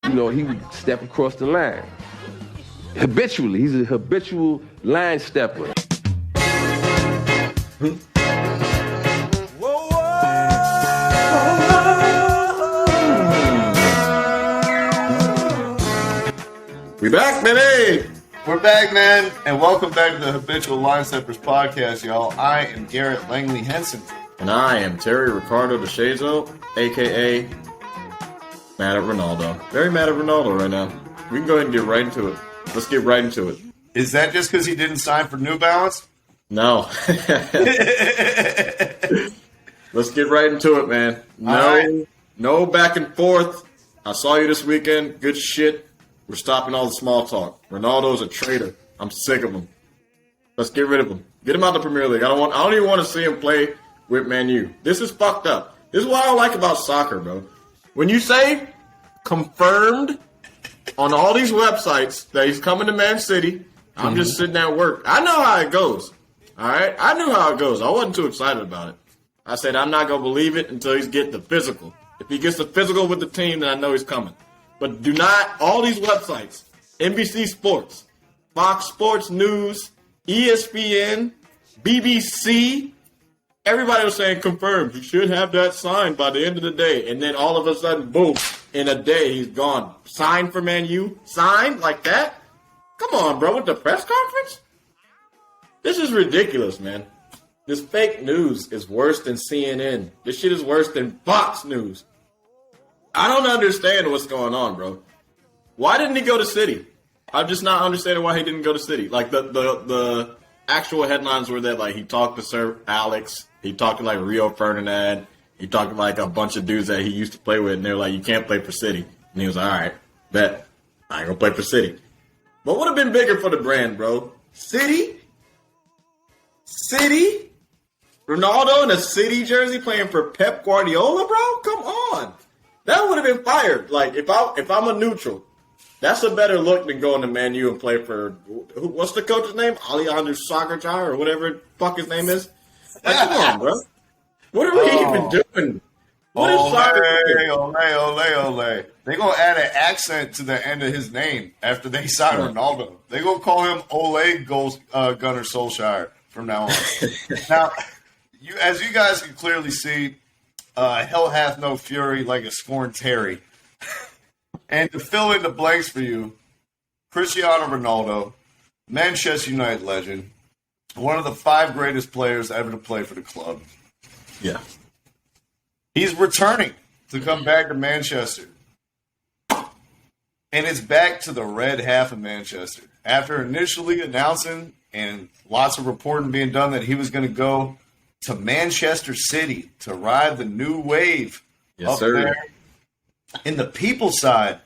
he would step across the line. Habitually. He's a habitual line stepper. We back, baby! We're back, man, and welcome back to the Habitual Line Steppers podcast, y'all. I am Garrett Langley Henson. And I am Terry Ricardo DeShazo, a.k.a. mad at Ronaldo. Very mad at Ronaldo right now. We can go ahead and get right into it. Let's get right into it. Is that just because he didn't sign for New Balance? No. Let's get right into it, man. No back and forth. I saw you this weekend. Good shit. We're stopping all the small talk. Ronaldo's a traitor. I'm sick of him. Let's get rid of him. Get him out of the Premier League. I don't even want to see him play with Man U. This is fucked up. This is what I don't like about soccer, bro. When you say confirmed on all these websites that he's coming to Man City, I'm just sitting at work. I know how it goes. All right? I knew how it goes. I wasn't too excited about it. I said I'm not going to believe it until he's get the physical. If he gets the physical with the team, then I know he's coming. But do not, all these websites, NBC Sports, Fox Sports News, ESPN, BBC, everybody was saying confirmed. You should have that signed by the end of the day. And then all of a sudden, boom, in a day, he's gone. Signed for Man U? Signed like that? Come on, bro, with the press conference? This is ridiculous, man. This fake news is worse than CNN. This shit is worse than Fox News. I don't understand what's going on, bro. Why didn't he go to City? I'm just not understanding why he didn't go to City. Like, the actual headlines were that, like, he talked to Sir Alex. He talked to, like, Rio Ferdinand. He talked to, like, a bunch of dudes that he used to play with. And they were like, you can't play for City. And he was like, all right, bet. I ain't gonna play for City. But what would have been bigger for the brand, bro? City? Ronaldo in a City jersey playing for Pep Guardiola, bro? Come on. That would have been fired. Like, if I'm a neutral, that's a better look than going to Man U and play for, what's the coach's name? Alejandro Sagarjar or whatever the fuck his name is? Like, come on, bro. What are we even doing? What is soccer doing? Ole. They're going to add an accent to the end of his name after they sign Ronaldo. They're going to call him Ole Gunnar Solskjaer from now on. Now, as you guys can clearly see, hell hath no fury like a scorned Terry. And to fill in the blanks for you, Cristiano Ronaldo, Manchester United legend, one of the 5 greatest players ever to play for the club. Yeah. He's returning to come back to Manchester. And it's back to the red half of Manchester. After initially announcing and lots of reporting being done that he was going to go to Manchester City to ride the new wave up there in the people side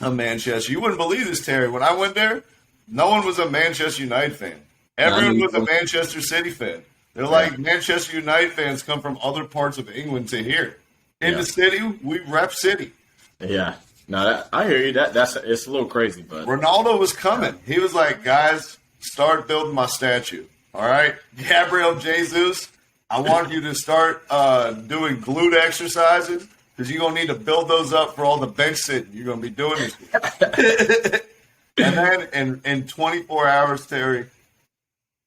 of Manchester. You wouldn't believe this, Terry. When I went there, no one was a Manchester United fan. Everyone was a Manchester City fan. They're like, Manchester United fans come from other parts of England to here. In the city, we rep City. Yeah. No, I hear you. It's a little crazy, but Ronaldo was coming. He was like, guys, start building my statue. All right? Gabriel Jesus, I want you to start doing glute exercises because you're going to need to build those up for all the bench sitting you're going to be doing this. And then in 24 hours, Terry,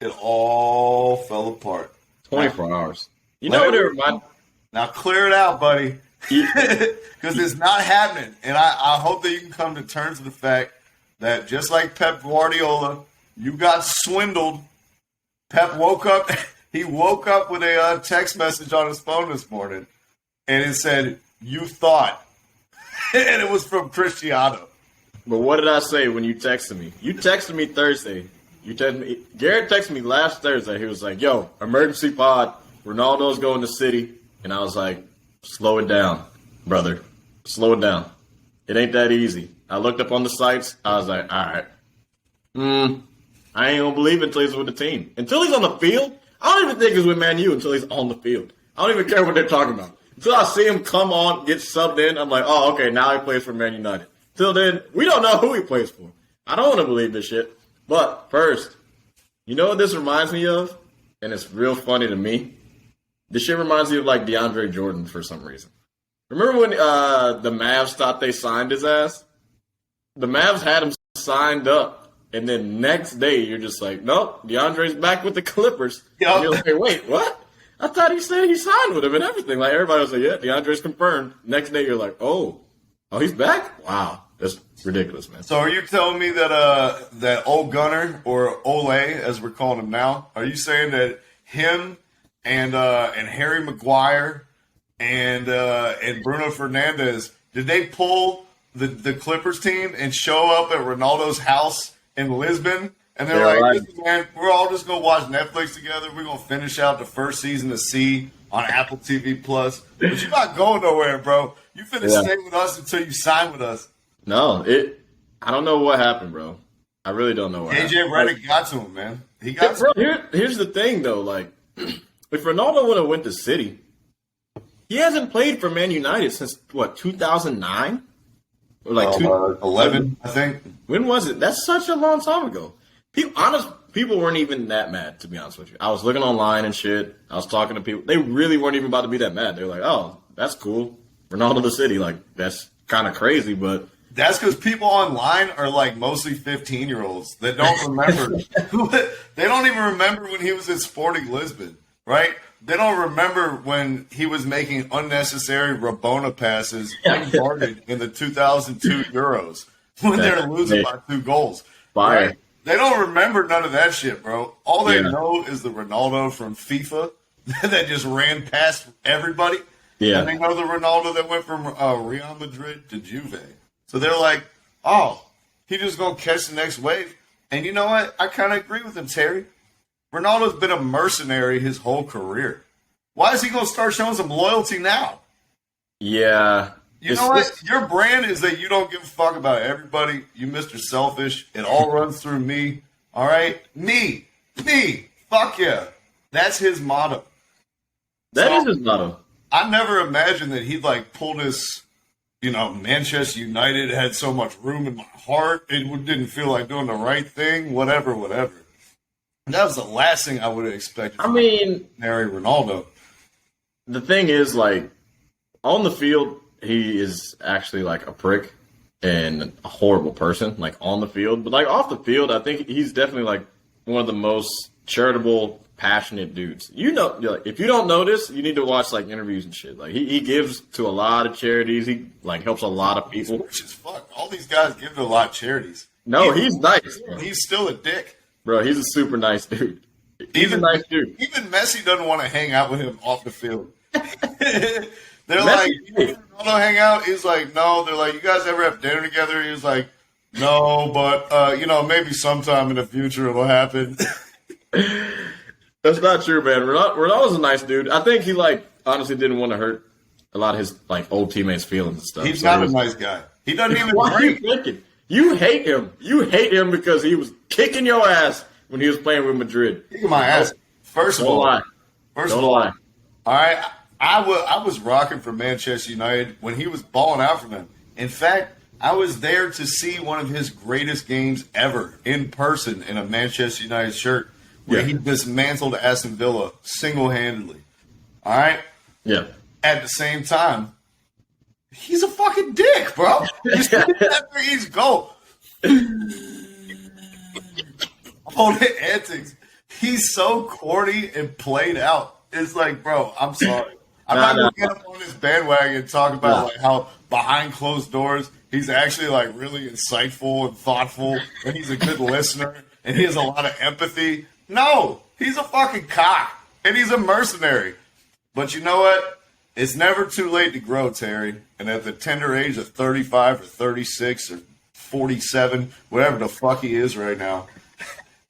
it all fell apart. 24 hours. You know what it reminds me? Now clear it out, buddy. Because it's not happening. And I hope that you can come to terms with the fact that just like Pep Guardiola, you got swindled. Pep woke up. He woke up with a text message on his phone this morning. And it said, you thought. And it was from Cristiano. But what did I say when you texted me? You texted me Thursday. Garrett texted me last Thursday. He was like, yo, emergency pod. Ronaldo's going to City. And I was like, slow it down, brother. Slow it down. It ain't that easy. I looked up on the sites. I was like, all right. I ain't going to believe it until he's with the team. Until he's on the field, I don't even think he's with Man U until he's on the field. I don't even care what they're talking about. Until I see him come on, get subbed in, I'm like, oh, okay, now he plays for Man United. Till then, we don't know who he plays for. I don't want to believe this shit. But first, you know what this reminds me of? And it's real funny to me. This shit reminds me of like DeAndre Jordan for some reason. Remember when the Mavs thought they signed his ass? the Mavs had him signed up, and then next day you're just like, nope, DeAndre's back with the Clippers. Yep. And you're like, wait, what? I thought he said he signed with him and everything. Like everybody was like, yeah, DeAndre's confirmed. Next day you're like, oh, he's back? Wow, that's ridiculous, man. So are you telling me that that old Gunner, or Ole as we're calling him now, are you saying that him and Harry Maguire and Bruno Fernandes, did they pull the Clippers team and show up at Ronaldo's house in Lisbon? And they're like, right. listen, man, we're all just going to watch Netflix together. We're going to finish out the first season of C on Apple TV+. But you're not going nowhere, bro. You finna stay with us until you sign with us. No, I don't know what happened, bro. I really don't know what happened. AJ Redick got to him, man. He got to him. Here's the thing, though. Like, if Ronaldo would have went to City, he hasn't played for Man United since, 2009? Or like 11, I think. When was it? That's such a long time ago. People weren't even that mad, to be honest with you. I was looking online and shit. I was talking to people. They really weren't even about to be that mad. They were like, oh, that's cool. Ronaldo to City. Like, that's kind of crazy, but... That's because people online are like mostly 15-year-olds that don't remember. They don't even remember when he was at Sporting Lisbon, right? They don't remember when he was making unnecessary Rabona passes unguarded in the 2002 Euros when they're losing by 2 goals. Fire. Right? They don't remember none of that shit, bro. All they know is the Ronaldo from FIFA that just ran past everybody. Yeah. And they know the Ronaldo that went from Real Madrid to Juve. So they're like, oh, he just going to catch the next wave. And you know what? I kind of agree with him, Terry. Ronaldo's been a mercenary his whole career. Why is he going to start showing some loyalty now? Yeah. You know what? Your brand is that you don't give a fuck about everybody. You Mr. Selfish. It all runs through me. All right? Me. Fuck yeah. That's his motto. That is his motto. I never imagined that he'd like pull this, Manchester United had so much room in my heart. It didn't feel like doing the right thing. Whatever. That was the last thing I would have expected. Harry Ronaldo. The thing is, like, on the field, he is actually like a prick and a horrible person, like on the field. But like off the field, I think he's definitely like one of the most charitable, passionate dudes. If you don't notice, you need to watch like interviews and shit. Like he gives to a lot of charities. He like helps a lot of people. He's rich as fuck. All these guys give to a lot of charities. No, he's nice. Bro. He's still a dick. Bro, he's a super nice dude. He's a nice dude. Even Messi doesn't want to hang out with him off the field. They're Messi, like, you don't hang out? He's like, no. They're like, you guys ever have dinner together? He was like, no, but, maybe sometime in the future it'll happen. That's not true, man. Ronaldo's a nice dude. I think he, honestly didn't want to hurt a lot of his, old teammates' feelings and stuff. He's not a nice guy. He doesn't even Why are you drink. thinking? You hate him. You hate him because he was kicking your ass when he was playing with Madrid. Kicking my ass. First of Don't all. lie. Don't lie. All right. I was rocking for Manchester United when he was balling out for them. In fact, I was there to see one of his greatest games ever in person in a Manchester United shirt where he dismantled Aston Villa single-handedly. All right? Yeah. At the same time, he's a fucking dick, bro. He's after each goal. All the antics. He's so corny and played out. It's like, bro, I'm sorry. I'm not going to get up on this bandwagon and talk about how behind closed doors he's actually really insightful and thoughtful and he's a good listener and he has a lot of empathy. No, he's a fucking cock and he's a mercenary. But you know what? It's never too late to grow, Terry. And at the tender age of 35 or 36 or 47, whatever the fuck he is right now,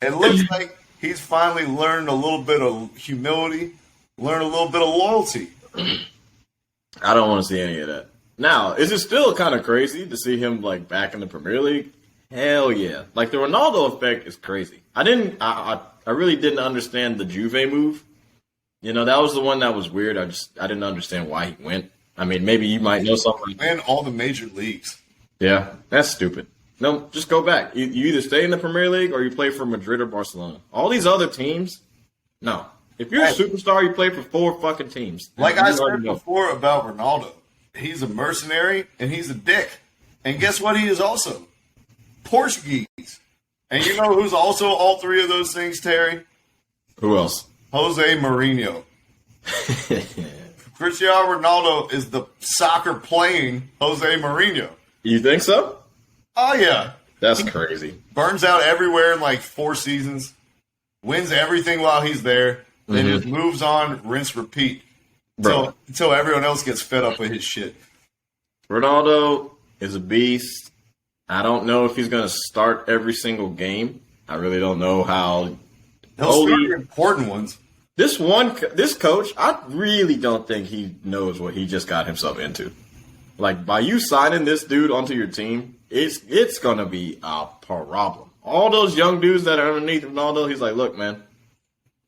it looks like he's finally learned a little bit of humility, learned a little bit of loyalty. I don't want to see any of that. Now, is it still kind of crazy to see him back in the Premier League? Hell yeah! The Ronaldo effect is crazy. I really didn't understand the Juve move. That was the one that was weird. I didn't understand why he went. I mean, maybe you might know something. And all the major leagues. Yeah, that's stupid. No, just go back. You either stay in the Premier League or you play for Madrid or Barcelona. All these other teams, no. If you're a superstar, you play for 4 fucking teams. Like I said before about Ronaldo, he's a mercenary and he's a dick. And guess what he is also? Portuguese. And you know who's also all three of those things, Terry? Who else? Jose Mourinho. Cristiano Ronaldo is the soccer playing Jose Mourinho. You think so? Oh, yeah. That's crazy. Burns out everywhere in like 4 seasons. Wins everything while he's there. Then just moves on, rinse, repeat. Until everyone else gets fed up with his shit. Ronaldo is a beast. I don't know if he's going to start every single game. I really don't know how. He'll start the important ones. This coach, I really don't think he knows what he just got himself into. Like, by you signing this dude onto your team, it's going to be a problem. All those young dudes that are underneath Ronaldo, he's like, look, man,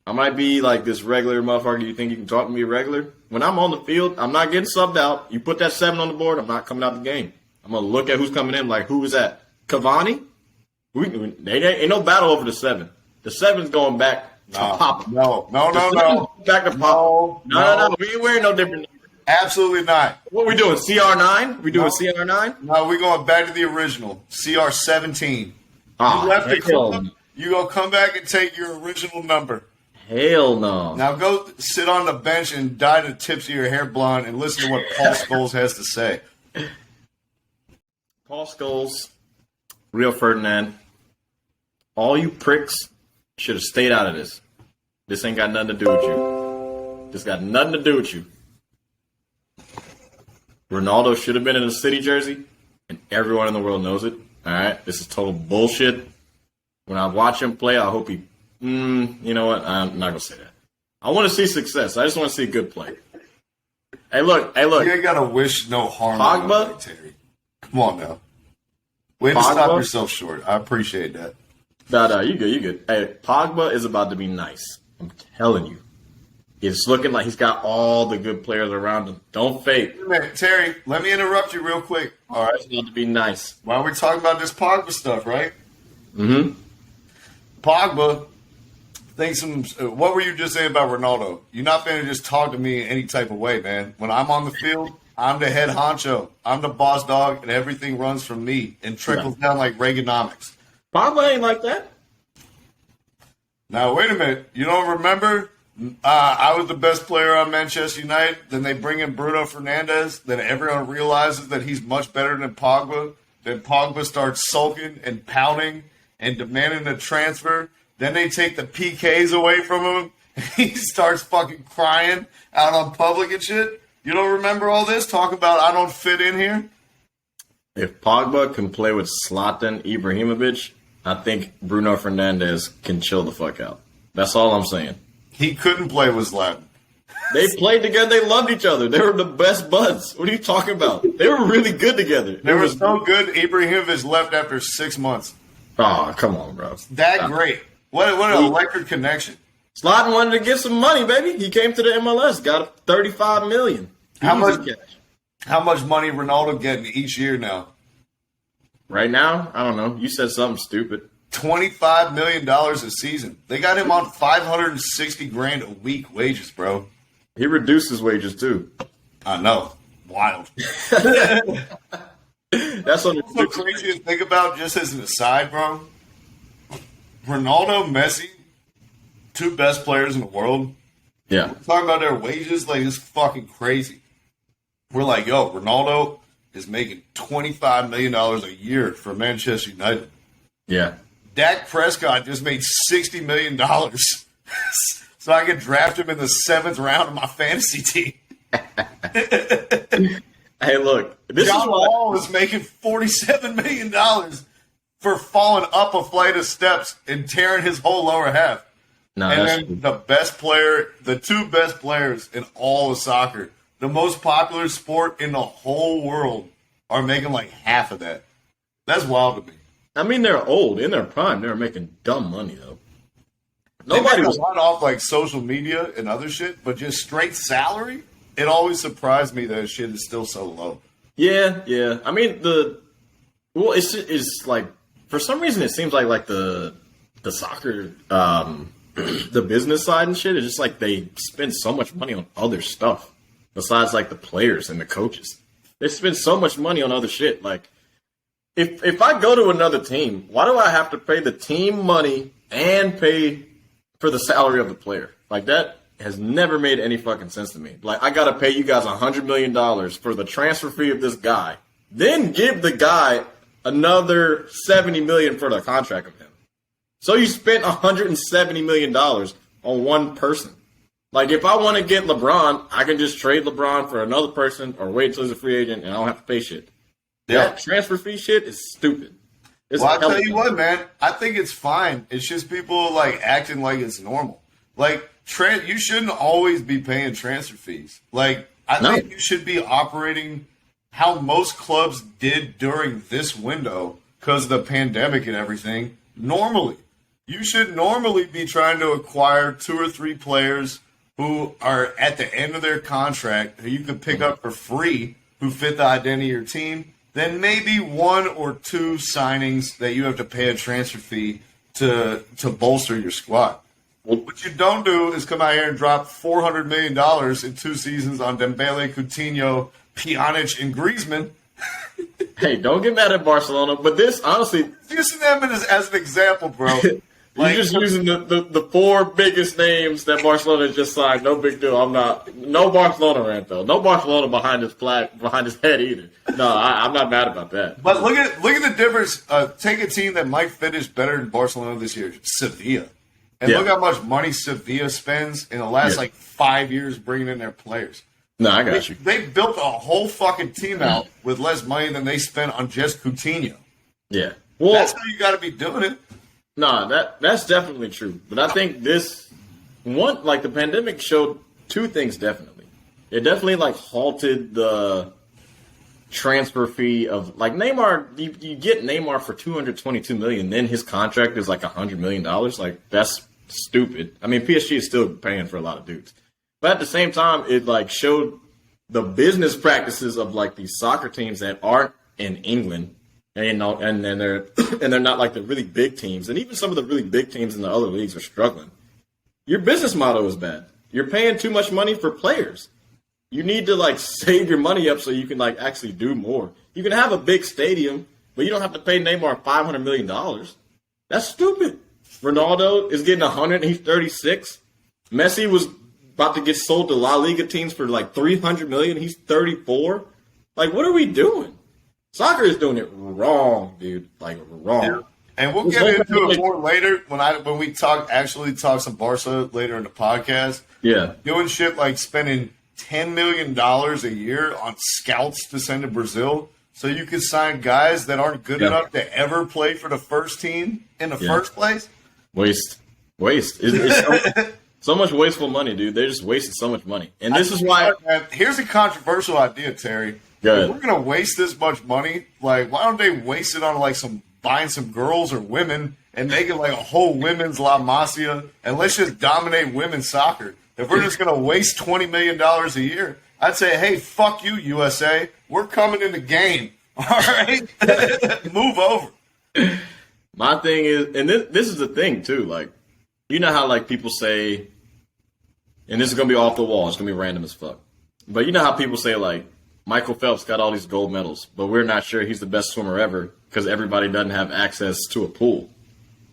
I might be like this regular motherfucker. You think you can talk to me regular? When I'm on the field, I'm not getting subbed out. You put that 7 on the board, I'm not coming out the game. I'm going to look at who's coming in like, who is that? Cavani? Ain't no battle over the 7. The 7's going back to Pop. No. Back to Pop. No. We ain't wearing no different. Absolutely not. What we doing? CR9? We doing CR9? No, we're going back to the original. CR17. You left the club. You go come back and take your original number. Hell no. Now go sit on the bench and dye the tips of your hair blonde and listen to what Paul Scholes has to say. Paul Scholes, Rio Ferdinand, all you pricks should have stayed out of this. This ain't got nothing to do with you. This got nothing to do with you. Ronaldo should have been in a City jersey, and everyone in the world knows it. All right? This is total bullshit. When I watch him play, I hope he... you know what? I'm not going to say that. I want to see success. I just want to see good play. Hey, look. You ain't got to wish no harm on Pogba? Terry. Come on now. Way to stop yourself short. I appreciate that. No, you good. Hey, Pogba is about to be nice. I'm telling you. It's looking like he's got all the good players around him. Don't fake. Terry, let me interrupt you real quick. All right. It's about to be nice. While we're talking about this Pogba stuff, right? Mm-hmm. Pogba thinks what were you just saying about Ronaldo? You're not going to just talk to me in any type of way, man. When I'm on the field, I'm the head honcho. I'm the boss dog, and everything runs from me and trickles down like Reaganomics. Pogba ain't like that. Now, wait a minute. You don't remember? I was the best player on Manchester United. Then they bring in Bruno Fernandes. Then everyone realizes that he's much better than Pogba. Then Pogba starts sulking and pouting and demanding a transfer. Then they take the PKs away from him. He starts fucking crying out on public and shit. You don't remember all this? Talk about I don't fit in here? If Pogba can play with Zlatan Ibrahimovic, I think Bruno Fernandes can chill the fuck out. That's all I'm saying. He couldn't play with Zlatan. They played together. They loved each other. They were the best buds. What are you talking about? They were really good together. They were so good, Ibrahimovic left after 6 months. Oh, come on, bro. That great. What an electric connection. Zlatan wanted to get some money, baby. He came to the MLS, got $35 million. How much money Ronaldo getting each year now? Right now, I don't know. You said something stupid. $25 million a season. They got him on $560,000 a week wages, bro. He reduced his wages too. I know. Wild. That's so crazy to think about. Just as an aside, bro. Ronaldo, Messi, 2 best players in the world. Yeah. We're talking about their wages like it's fucking crazy. We're like, yo, Ronaldo is making $25 million a year for Manchester United. Yeah. Dak Prescott just made $60 million so I can draft him in the 7th round of my fantasy team. Hey, look. John Wall is making $47 million for falling up a flight of steps and tearing his whole lower half. No, and then the 2 best players in all of soccer, the most popular sport in the whole world, are making like half of that. That's wild to me. I mean, they're old. In their prime, they were making dumb money, though. Nobody was not off like social media and other shit, but just straight salary. It always surprised me that shit is still so low. Yeah. I mean, it's like, for some reason, it seems like the soccer, the business side and shit is just like they spend so much money on other stuff besides like the players and the coaches. They spend so much money on other shit. Like, if I go to another team, why do I have to pay the team money and pay for the salary of the player? Like, that has never made any fucking sense to me. Like, I got to pay you guys $100 million for the transfer fee of this guy, then give the guy another $70 million for the contract of him. So you spent $170 million on one person. Like, if I want to get LeBron, I can just trade LeBron for another person or wait until he's a free agent and I don't have to pay shit. Yeah. That transfer fee shit is stupid. It's Well, I'll tell you what, man. I think it's fine. It's just people like acting like it's normal. Like, you shouldn't always be paying transfer fees. Like, I think you should be operating how most clubs did during this window because of the pandemic and everything. Normally, you should normally be trying to acquire 2 or 3 players who are at the end of their contract who you can pick up for free, who fit the identity of your team. Then maybe 1 or 2 signings that you have to pay a transfer fee to bolster your squad. Well, what you don't do is come out here and drop $400 million in 2 seasons on Dembele, Coutinho, Pjanic, and Griezmann. Hey, don't get mad at Barcelona, but this, honestly... Using them as an example, bro. You're just using the 4 biggest names that Barcelona just signed. No big deal. I'm not... No Barcelona rant, though. No Barcelona behind his head either. No, I'm not mad about that. But look at the difference. Take a team that might finish better than Barcelona this year, Sevilla. And look how much money Sevilla spends in the last, 5 years bringing in their players. No, I got you. They built a whole fucking team out with less money than they spent on just Coutinho. Yeah. Well, that's how you got to be doing it. No, that's definitely true. But I think the pandemic showed 2 things definitely. It definitely, halted the transfer fee of, Neymar. You get Neymar for $222 million, then his contract is $100 million. That's stupid. I mean, PSG is still paying for a lot of dudes. But at the same time, it, showed the business practices of, these soccer teams that aren't in England. And they're not the really big teams. And even some of the really big teams in the other leagues are struggling. Your business model is bad. You're paying too much money for players. You need to save your money up so you can actually do more. You can have a big stadium, but you don't have to pay Neymar $500 million. That's stupid. Ronaldo is getting 100 and he's 36. Messi was about to get sold to La Liga teams for $300 million. He's 34. What are we doing? Soccer is doing it wrong, dude. Wrong. Yeah. And we'll get into it more later when we talk some Barca later in the podcast. Yeah. Doing shit like spending $10 million a year on scouts to send to Brazil so you can sign guys that aren't good enough to ever play for the first team in the first place. Waste. It's so much wasteful money, dude. They're just wasting so much money. And this is why... Here's a controversial idea, Terry. If we're gonna waste this much money, why don't they waste it on buying some girls or women and make it a whole women's La Masia, and let's just dominate women's soccer. If we're just gonna waste $20 million a year, I'd say, hey, fuck you, USA. We're coming in the game. All right, move over. My thing is, and this is the thing too. You know how people say, and this is gonna be off the wall. It's gonna be random as fuck. But you know how people say Michael Phelps got all these gold medals, but we're not sure he's the best swimmer ever because everybody doesn't have access to a pool.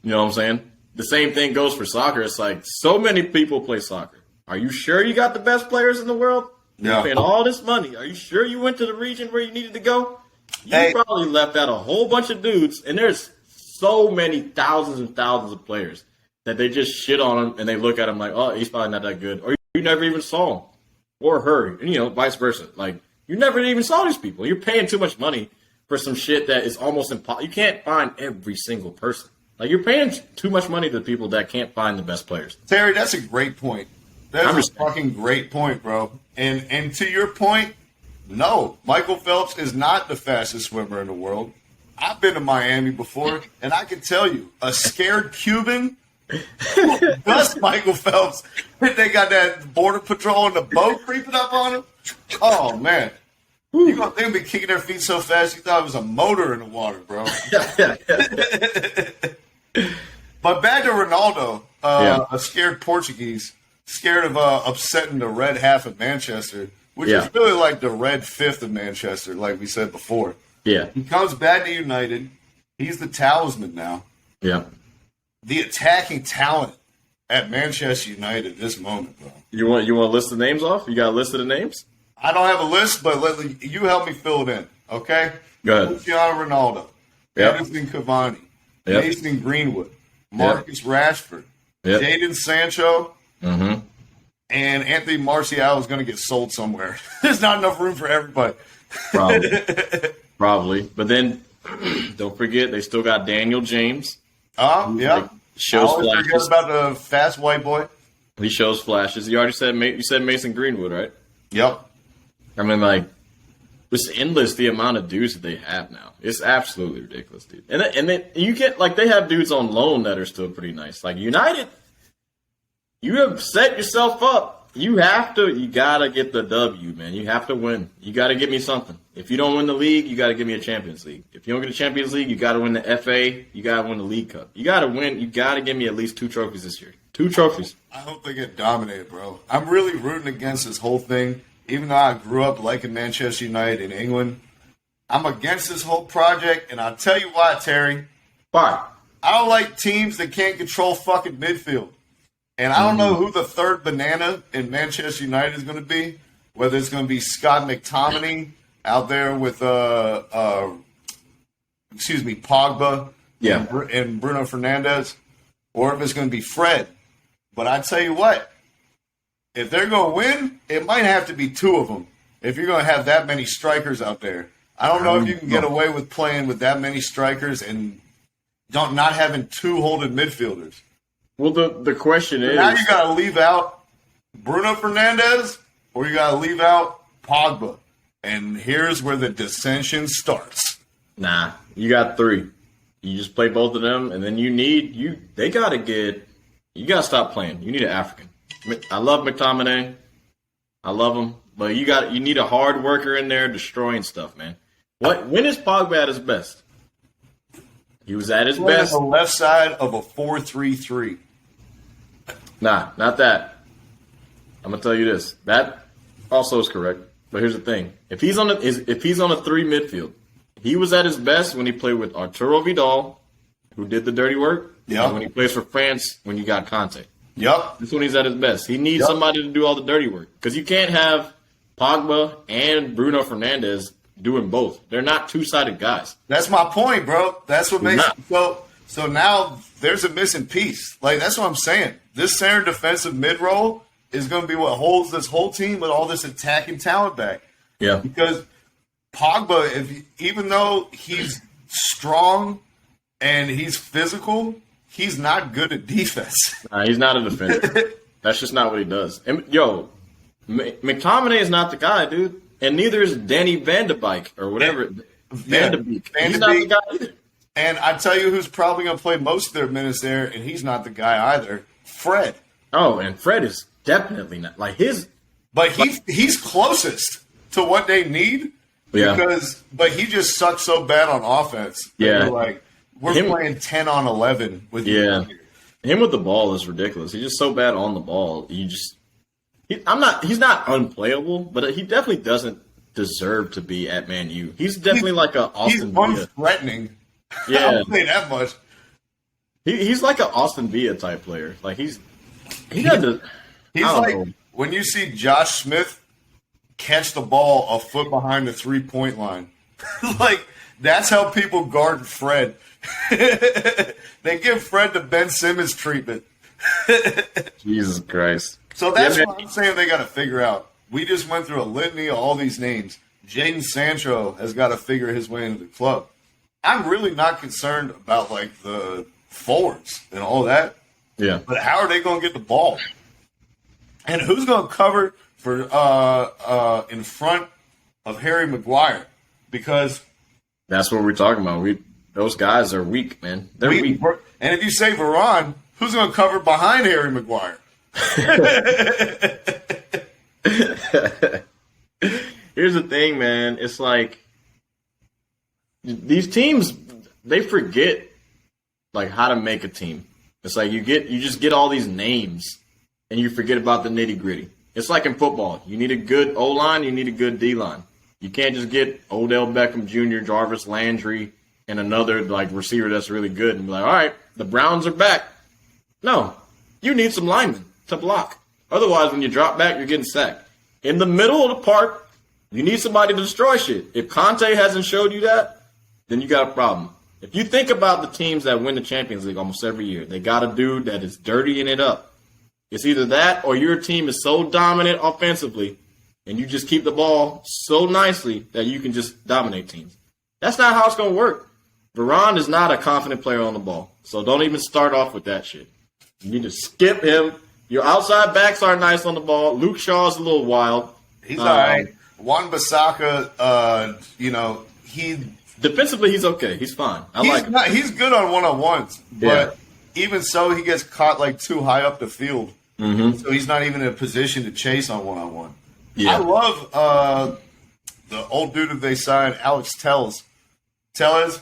You know what I'm saying? The same thing goes for soccer. It's so many people play soccer. Are you sure you got the best players in the world? You're paying all this money. Are you sure you went to the region where you needed to go? You probably left out a whole bunch of dudes, and there's so many thousands and thousands of players that they just shit on him, and they look at him oh, he's probably not that good. Or you never even saw him. Or her, and, vice versa. You never even saw these people. You're paying too much money for some shit that is almost impossible. You can't find every single person. You're paying too much money to people that can't find the best players. Terry, that's a great point. That's a fucking great point, bro. And to your point, no, Michael Phelps is not the fastest swimmer in the world. I've been to Miami before, and I can tell you, a scared Cuban, that's Michael Phelps. They got that border patrol in the boat creeping up on him. Oh, man. They're going to be kicking their feet so fast you thought it was a motor in the water, bro. But back to Ronaldo, a scared Portuguese, scared of upsetting the red half of Manchester, which is really the red fifth of Manchester, like we said before. Yeah. He comes back to United. He's the talisman now. Yeah. The attacking talent at Manchester United this moment, bro. You want to list the names off? You got a list of the names? I don't have a list, but you help me fill it in, okay? Go ahead. Cristiano Ronaldo, Yep. Edison Cavani, Yep. Mason Greenwood, Marcus Rashford, Yep. Jadon Sancho, Mm-hmm. and Anthony Martial is going to get sold somewhere. There's not enough room for everybody. Probably. But then, don't forget, they still got Daniel James. Yeah. Like, shows I always forget flashes. about the fast white boy. He shows flashes. You already said Mason Greenwood, right? Yep. I mean, like, it's endless the amount of dudes that they have now. It's absolutely ridiculous, dude. And then you get, like, they have dudes on loan that are still pretty nice. Like, United, you have set yourself up. You gotta get the W, man. You have to win. You gotta give me something. If you don't win the league, you gotta give me a Champions League. If you don't get a Champions League, you gotta win the FA. You gotta win the League Cup. You gotta win. You gotta give me at least 2 trophies this year. 2 trophies. I hope they get dominated, bro. I'm really rooting against this whole thing. Even though I grew up liking Manchester United in England, I'm against this whole project, and I'll tell you why, Terry. Why? I don't like teams that can't control fucking midfield. And I don't know who the third banana in Manchester United is going to be, whether it's going to be Scott McTominay out there with, Pogba and Bruno Fernandes, or if it's going to be Fred. But I tell you what, if they're going to win, it might have to be 2 of them if you're going to have that many strikers out there. I don't know if you can get away with playing with that many strikers and not having 2 holding midfielders. Well, the question is... Now you got to leave out Bruno Fernandes or you got to leave out Pogba. And here's where the dissension starts. Nah, you got 3. You just play both of them, and then you got to stop playing. You need an African. I love McTominay. I love him. But you need a hard worker in there destroying stuff, man. When is Pogba at his best? He was at his best. On the left side of a 4-3-3. Nah, not that. I'm gonna tell you this. That also is correct. But here's the thing: if he's on a 3 midfield, he was at his best when he played with Arturo Vidal, who did the dirty work. Yeah. And when he plays for France, when you got Conte. Yep. That's when he's at his best. He needs somebody to do all the dirty work because you can't have Pogba and Bruno Fernandes doing both. They're not 2-sided guys. That's my point, bro. That's what makes it so now there's a missing piece. Like, that's what I'm saying. This center defensive mid role is going to be what holds this whole team with all this attacking talent back. Yeah. Because Pogba, even though he's strong and he's physical, he's not good at defense. Nah, he's not a defender. That's just not what he does. And, McTominay is not the guy, dude. And neither is Danny Van de Beek or whatever. Van de Beek. He's not the guy either. And I tell you who's probably going to play most of their minutes there, and he's not the guy either. Fred. Oh, and Fred is definitely not. Like his... But he's closest to what they need. Yeah. But he just sucks so bad on offense. Yeah. We're playing 10 on 11 with you. Him with the ball is ridiculous. He's just so bad on the ball. He's not unplayable, but he definitely doesn't deserve to be at Man U. He's definitely like a Austin Villa. He's unthreatening. Yeah. I'll say that much. He's like an Austin Villa type player. Like he's when you see Josh Smith catch the ball a foot behind the 3-point line. Like, that's how people guard Fred. They give Fred the Ben Simmons treatment. Jesus Christ. So that's what I'm saying they got to figure out. We just went through a litany of all these names. Jadon Sancho has got to figure his way into the club. I'm really not concerned about, like, the forwards and all that. Yeah. But how are they going to get the ball? And who's going to cover for in front of Harry Maguire? Because that's what we're talking about. Those guys are weak, man. They're weak. And if you say Varane, who's going to cover behind Harry Maguire? Here's the thing, man. It's like these teams, they forget like how to make a team. It's like you just get all these names and you forget about the nitty gritty. It's like in football. You need a good O-line, you need a good D-line. You can't just get Odell Beckham Jr., Jarvis Landry, and another like receiver that's really good and be like, all right, the Browns are back. No, you need some linemen to block. Otherwise, when you drop back, you're getting sacked. In the middle of the park, you need somebody to destroy shit. If Conte hasn't showed you that, then you got a problem. If you think about the teams that win the Champions League almost every year, they got a dude that is dirtying it up. It's either that or your team is so dominant offensively and you just keep the ball so nicely that you can just dominate teams. That's not how it's going to work. Varane is not a confident player on the ball, so don't even start off with that shit. You need to skip him. Your outside backs are nice on the ball. Luke Shaw's a little wild. He's all right. Wan-Bissaka, defensively, he's okay. He's fine. I like him. He's good on one-on-ones, Yeah. but even so, he gets caught like too high up the field. Mm-hmm. So he's not even in a position to chase on one-on-one. Yeah. I love the old dude that they signed, Alex Telles. Telles?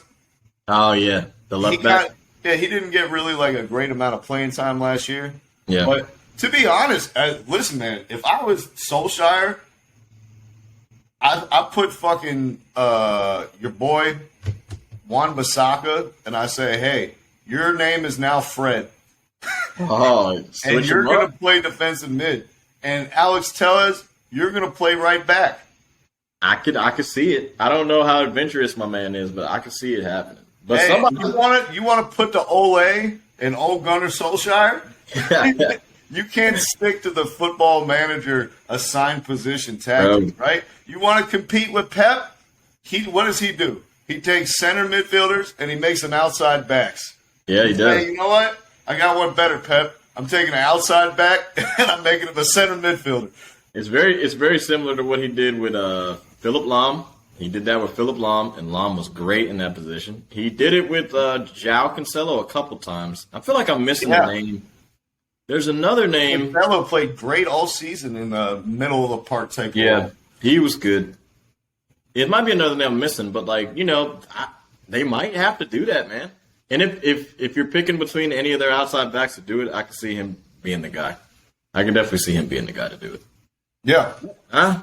Oh, yeah. The left back. He didn't get really like a great amount of playing time last year. Yeah. But to be honest, listen, man, if I was Solskjaer, I put fucking your boy Wan-Bissaka, and I say, hey, your name is now Fred. Oh, And you're going to play defensive mid. And Alex Telles, you're going to play right back. I could see it. I don't know how adventurous my man is, but I could see it happening. But Hey, somebody, you want to put the Ole and Ole Gunnar Solskjaer? You can't stick to the football manager assigned position tactics, right? You want to compete with Pep? What does he do? He takes center midfielders and he makes them outside backs. Yeah, he does. Hey, you know what? I got one better, Pep. I'm taking an outside back and I'm making him a center midfielder. It's very similar to what he did with Philip Lahm. He did that with Philip Lahm, and Lahm was great in that position. He did it with João Cancelo a couple times. I feel like I'm missing the name. There's another name. Cancelo played great all season in the middle of the park type role. He was good. It might be another name I'm missing, but they might have to do that, man. And if you're picking between any of their outside backs to do it, I can see him being the guy. I can definitely see him being the guy to do it. Yeah.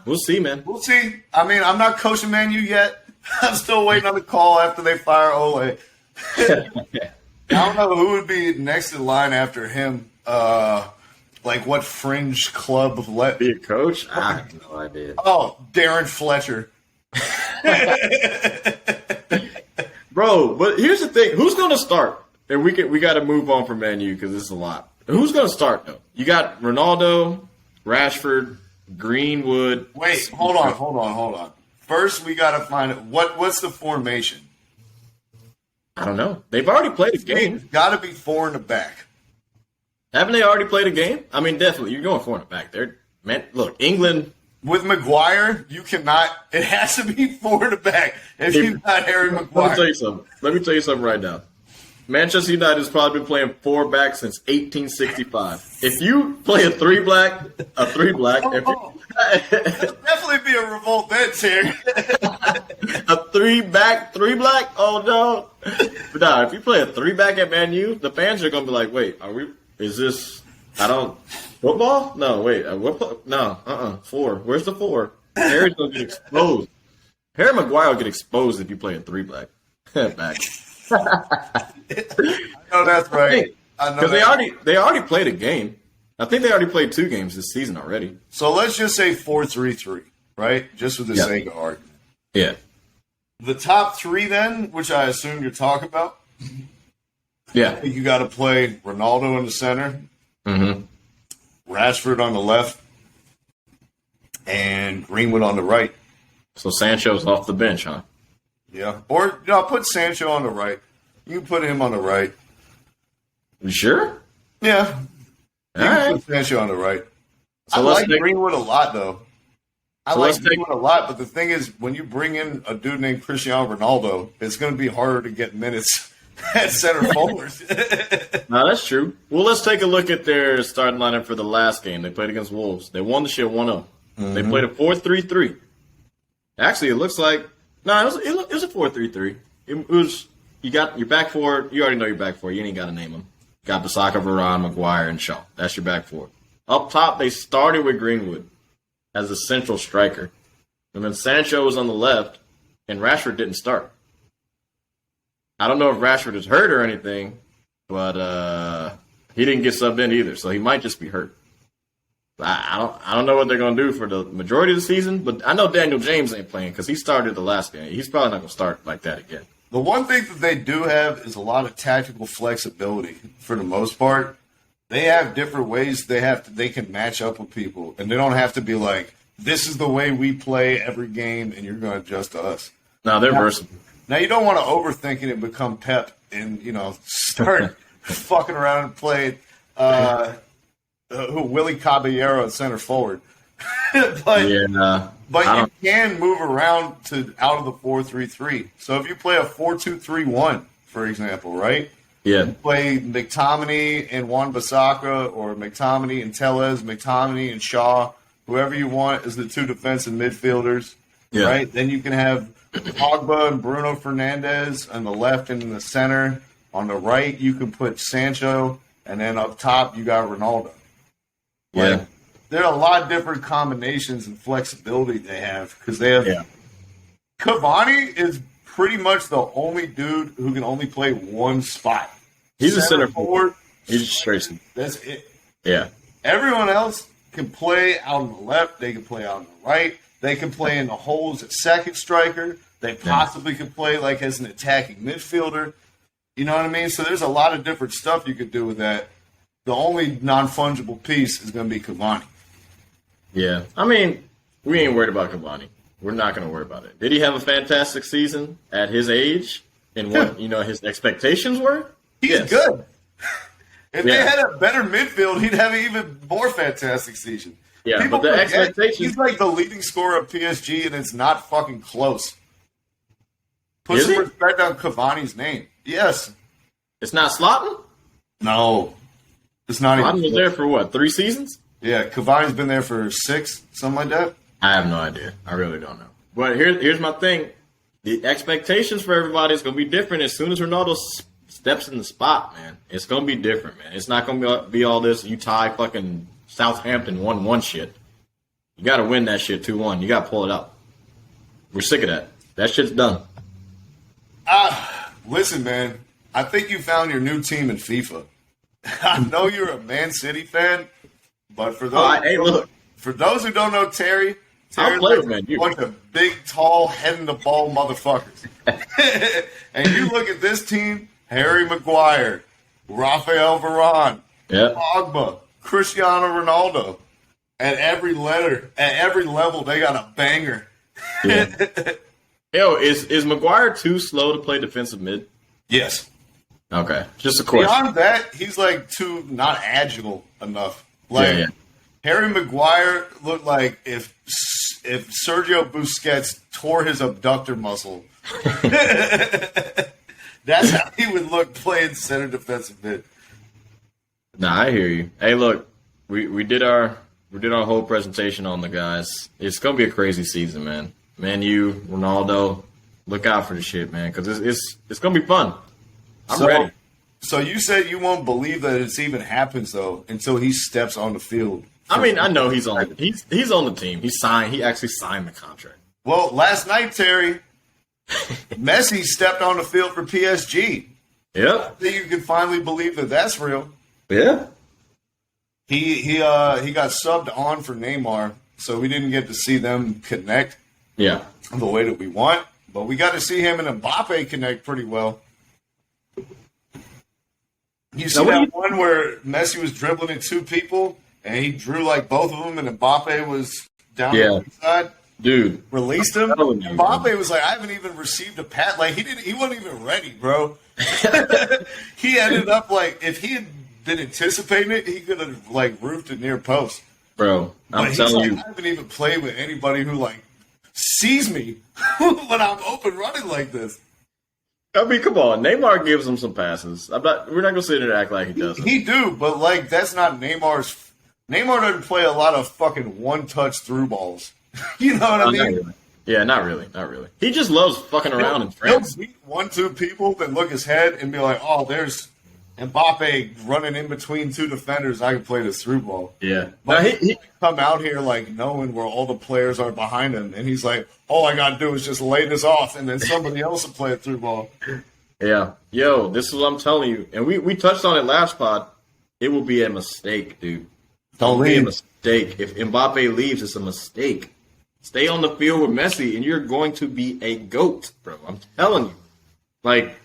We'll see, man. We'll see. I mean, I'm not coaching Man U yet. I'm still waiting on the call after they fire Ole. I don't know who would be next in line after him. Like what fringe club of Be a coach? I have no idea. Oh, Darren Fletcher. Bro, but here's the thing. Who's going to start? And we got to move on from Man U because this is a lot. Who's going to start, though? You got Ronaldo, Rashford, Greenwood. Wait, hold on. First, we got to find what's the formation? I don't know. They've already played a game. It's got to be 4 in the back. Haven't they already played a game? I mean, definitely. You're going 4 in the back. Man, look, England. With Maguire, you cannot. It has to be 4 in the back if you've got Harry Maguire. Let me tell you something right now. Manchester United has probably been playing 4 back since 1865. If you play a three black, Definitely be a revolt then, Terry. a 3 black. Oh no! But nah, if you play a 3 back at Man U, the fans are gonna be like, "Wait, is this? Football? No, wait, no, 4. Where's the 4? Harry's gonna get exposed. Harry Maguire will get exposed if you play a 3 black back. No, that's right. Because they already played a game. I think they already played 2 games this season already. So let's just say 4-3-3, right? Just for the sake of argument. Yeah. The top 3 then, which I assume you're talking about. Yeah. You got to play Ronaldo in the center, Rashford on the left, and Greenwood on the right. So Sancho's off the bench, huh? Yeah. Or I'll put Sancho on the right. You can put him on the right. You sure? Yeah. You can put Sancho on the right. So I like Greenwood a lot, though. I like Greenwood a lot, but the thing is, when you bring in a dude named Cristiano Ronaldo, it's going to be harder to get minutes at center forward. No, that's true. Well, let's take a look at their starting lineup for the last game. They played against Wolves. They won the shit 1-0. They played a 4-3-3. Actually, it looks like it was a 4-3-3. It was you got your back four. You already know your back four. You ain't got to name them. Got Bissaka, Varane, Maguire, and Shaw. That's your back four. Up top, they started with Greenwood as a central striker. and then Sancho was on the left, and Rashford didn't start. I don't know if Rashford is hurt or anything, but he didn't get subbed in either, so he might just be hurt. I don't know what they're going to do for the majority of the season, but I know Daniel James ain't playing because he started the last game. He's probably not going to start like that again. The one thing that they do have is a lot of tactical flexibility for the most part. They have different ways they can match up with people, and they don't have to be like, this is the way we play every game, and you're going to adjust to us. No, they're versatile. Now, you don't want to overthink it and become Pep and, start fucking around and play Willie Caballero at center forward. but you can move around out of the 4-3-3. So if you play a 4-2-3-1, for example, right? Yeah. You play McTominay and Wan-Bissaka, or McTominay and Tellez, McTominay and Shaw, whoever you want as the two defensive midfielders, right? Then you can have Pogba and Bruno Fernandes on the left and in the center. On the right, you can put Sancho, and then up top, you got Ronaldo. Yeah. There are a lot of different combinations and flexibility they have because they have. Yeah. Cavani is pretty much the only dude who can only play one spot. He's a center forward. He's just straight. That's it. Yeah. Everyone else can play out on the left. They can play out on the right. They can play in the holes at second striker. They possibly could play like as an attacking midfielder. You know what I mean? So there's a lot of different stuff you could do with that. The only non-fungible piece is going to be Cavani. Yeah. I mean, we ain't worried about Cavani. We're not going to worry about it. Did he have a fantastic season at his age and what, his expectations were? He's good. If they had a better midfield, he'd have an even more fantastic season. Yeah, but the expectations... He's like the leading scorer of PSG, and it's not fucking close. Put some respect on Cavani's name. Yes. It's not Slotton? No. It's not even. Slotton was there for what, 3 seasons? Yeah, Cavani's been there for 6, something like that. I have no idea. I really don't know. But here's my thing. The expectations for everybody is going to be different as soon as Ronaldo steps in the spot, man. It's going to be different, man. It's not going to be all this you tie fucking Southampton 1-1 shit. You got to win that shit 2-1. You got to pull it out. We're sick of that. That shit's done. Listen, man. I think you found your new team in FIFA. I know you're a Man City fan, but for those who don't know Terry's like a bunch of big, tall, head in the ball motherfuckers. And you look at this team: Harry Maguire, Rafael Varane, Pogba, Cristiano Ronaldo. At every level, they got a banger. Yeah. Yo, is Maguire too slow to play defensive mid? Yes. Okay, just a question. Beyond that, he's like too not agile enough. Harry Maguire looked like if Sergio Busquets tore his abductor muscle. That's how he would look playing center defensive mid. Nah, I hear you. Hey, look, we did our whole presentation on the guys. It's gonna be a crazy season, man. Man, you, Ronaldo, look out for the shit, man, because it's gonna be fun. I'm ready. So you said you won't believe that it's even happens though until he steps on the field. I mean, I know he's on the team. He actually signed the contract. Well, last night, Terry, Messi stepped on the field for PSG. Yep. I think you can finally believe that that's real. Yeah. He got subbed on for Neymar, so we didn't get to see them connect. Yeah. The way that we want, but we got to see him and Mbappe connect pretty well. You see that one where Messi was dribbling at 2 people and he drew like both of them, and Mbappe was down the side. Dude, released him. Mbappe was like, I haven't even received a pat. Like he wasn't even ready, bro. He ended up like, if he had been anticipating it, he could have like roofed it near post. Bro, I'm telling you, I haven't even played with anybody who like sees me when I'm open running like this. I mean, come on. Neymar gives him some passes. We're not gonna sit there and act like he doesn't. He do, but like that's not Neymar's. Neymar doesn't play a lot of fucking one-touch through balls. You know what I mean? Not really. Yeah, not really. He just loves fucking around in France. He'll beat 1-2 people, then look his head and be like, "Oh, there's Mbappe running in between two defenders, I can play this through ball. Yeah. But Now, he come out here like knowing where all the players are behind him, and he's like, all I got to do is just lay this off, and then somebody else will play it through ball. Yeah. Yo, this is what I'm telling you. And we touched on it last pod. It will be a mistake, dude. Don't Be a leave. mistake. If Mbappe leaves, it's a mistake. Stay on the field with Messi, and you're going to be a GOAT, bro. I'm telling you. Like,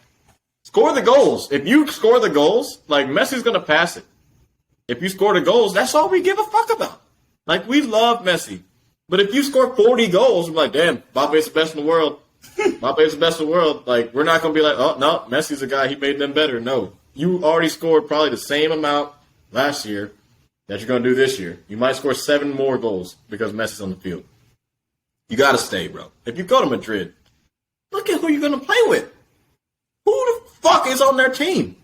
score the goals. If you score the goals, like, Messi's going to pass it. If you score the goals, that's all we give a fuck about. Like, we love Messi. But if you score 40 goals, we're like, damn, Mbappe's the best in the world. Mbappe's the best in the world. Like, we're not going to be like, oh, no, Messi's a guy. He made them better. No. You already scored probably the same amount last year that you're going to do this year. You might score 7 more goals because Messi's on the field. You got to stay, bro. If you go to Madrid, look at who you're going to play with. Who the fuck is on their team?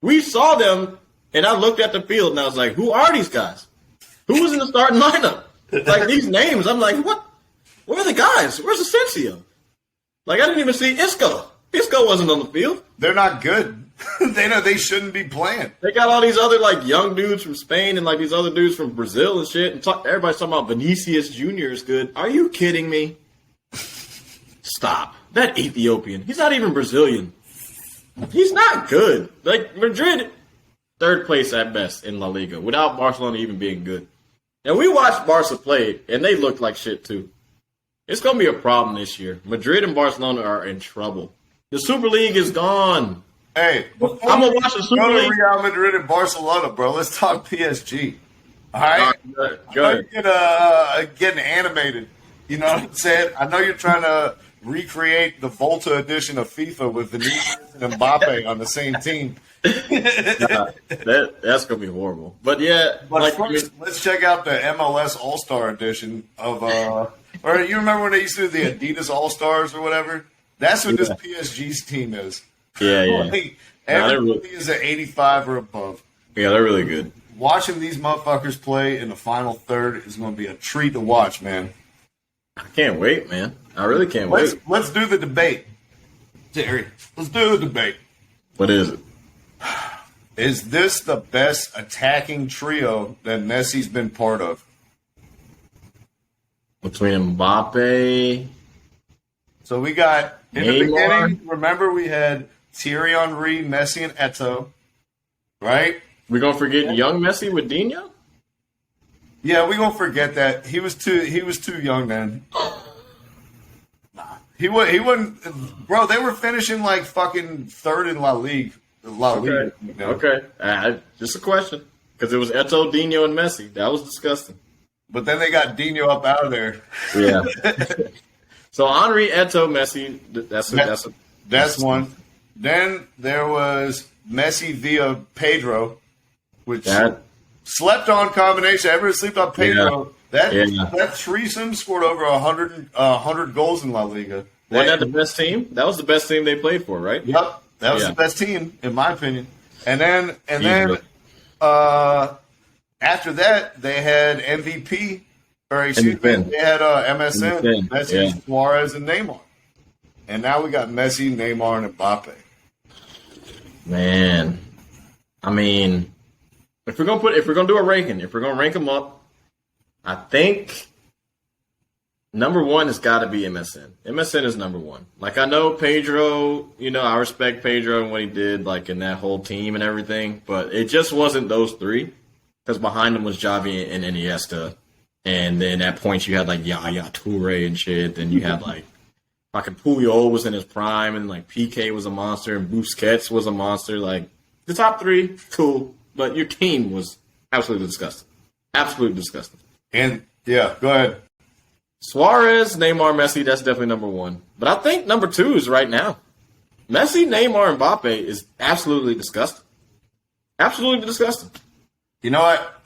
We saw them, and I looked at the field, and I was like, who are these guys? Who was in the starting lineup? Like, these names, I'm like, what? Where are the guys? Where's Asensio? Like, I didn't even see Isco. Isco wasn't on the field. They're not good. They know they shouldn't be playing. They got all these other, like, young dudes from Spain and, like, these other dudes from Brazil and shit. And everybody's talking about Vinicius Jr. is good. Are you kidding me? Stop. That Ethiopian. He's not even Brazilian. He's not good. Like, Madrid, third place at best in La Liga, without Barcelona even being good. And we watched Barca play, and they looked like shit, too. It's going to be a problem this year. Madrid and Barcelona are in trouble. The Super League is gone. Hey, I'm going to watch the Super go to League. Real Madrid and Barcelona, bro. Let's talk PSG. All right? Good. I know you're getting animated. You know what I'm saying? I know you're trying to recreate the Volta edition of FIFA with Vinicius and Mbappe on the same team. That's going to be horrible. But, yeah. But like, first, let's check out the MLS All-Star edition of or you remember when they used to do the Adidas All-Stars or whatever? That's what this PSG's team is. Yeah. Like, everybody is at 85 or above. Yeah, they're really good. Watching these motherfuckers play in the final third is going to be a treat to watch, man. I can't wait, man. I really can't wait. Let's do the debate, Terry. Let's do the debate. What is it? Is this the best attacking trio that Messi's been part of? Between Mbappe, So we got, in the Neymar. beginning, remember we had Thierry Henry, Messi, and Eto'o, right? we're going to forget young Messi with Dino? Yeah, we're going to forget that. He was too young then. He wasn't, bro, they were finishing like fucking third in La Liga. Okay. You know? Okay. Just a question. Because it was Eto'o, Dino, and Messi. That was disgusting. But then they got Dino up out of there. Yeah. So Henry, Eto'o, Messi, That's one. Then there was Messi via Pedro, which that. slept on combination. Everyone slept on Pedro. Yeah. That threesome scored over 100 goals in La Liga. Wasn't that the best team? That was the best team they played for, right? Yep, that was Yeah. the best team in my opinion. And then Easily. after that they had MVP, or excuse me, MSN. they had MSN, MSN, Messi, yeah. Suarez, and Neymar. And now we got Messi, Neymar, and Mbappe. Man. I mean, if we're gonna do a ranking, if we're gonna rank them up, I think number one has got to be MSN. MSN is number one. Like, I know Pedro, I respect Pedro and what he did, like, in that whole team and everything, but it just wasn't those three, because behind them was Xavi and Iniesta, and then at points you had, like, Yaya Toure and shit, then you had, like, fucking Puyol was in his prime, and, like, PK was a monster, and Busquets was a monster. Like, the top three, cool, but your team was absolutely disgusting. Absolutely disgusting. And yeah, go ahead. Suarez, Neymar, Messi, that's definitely number one. But I think number two is right now. Messi, Neymar, and Mbappe is absolutely disgusting. Absolutely disgusting. You know what?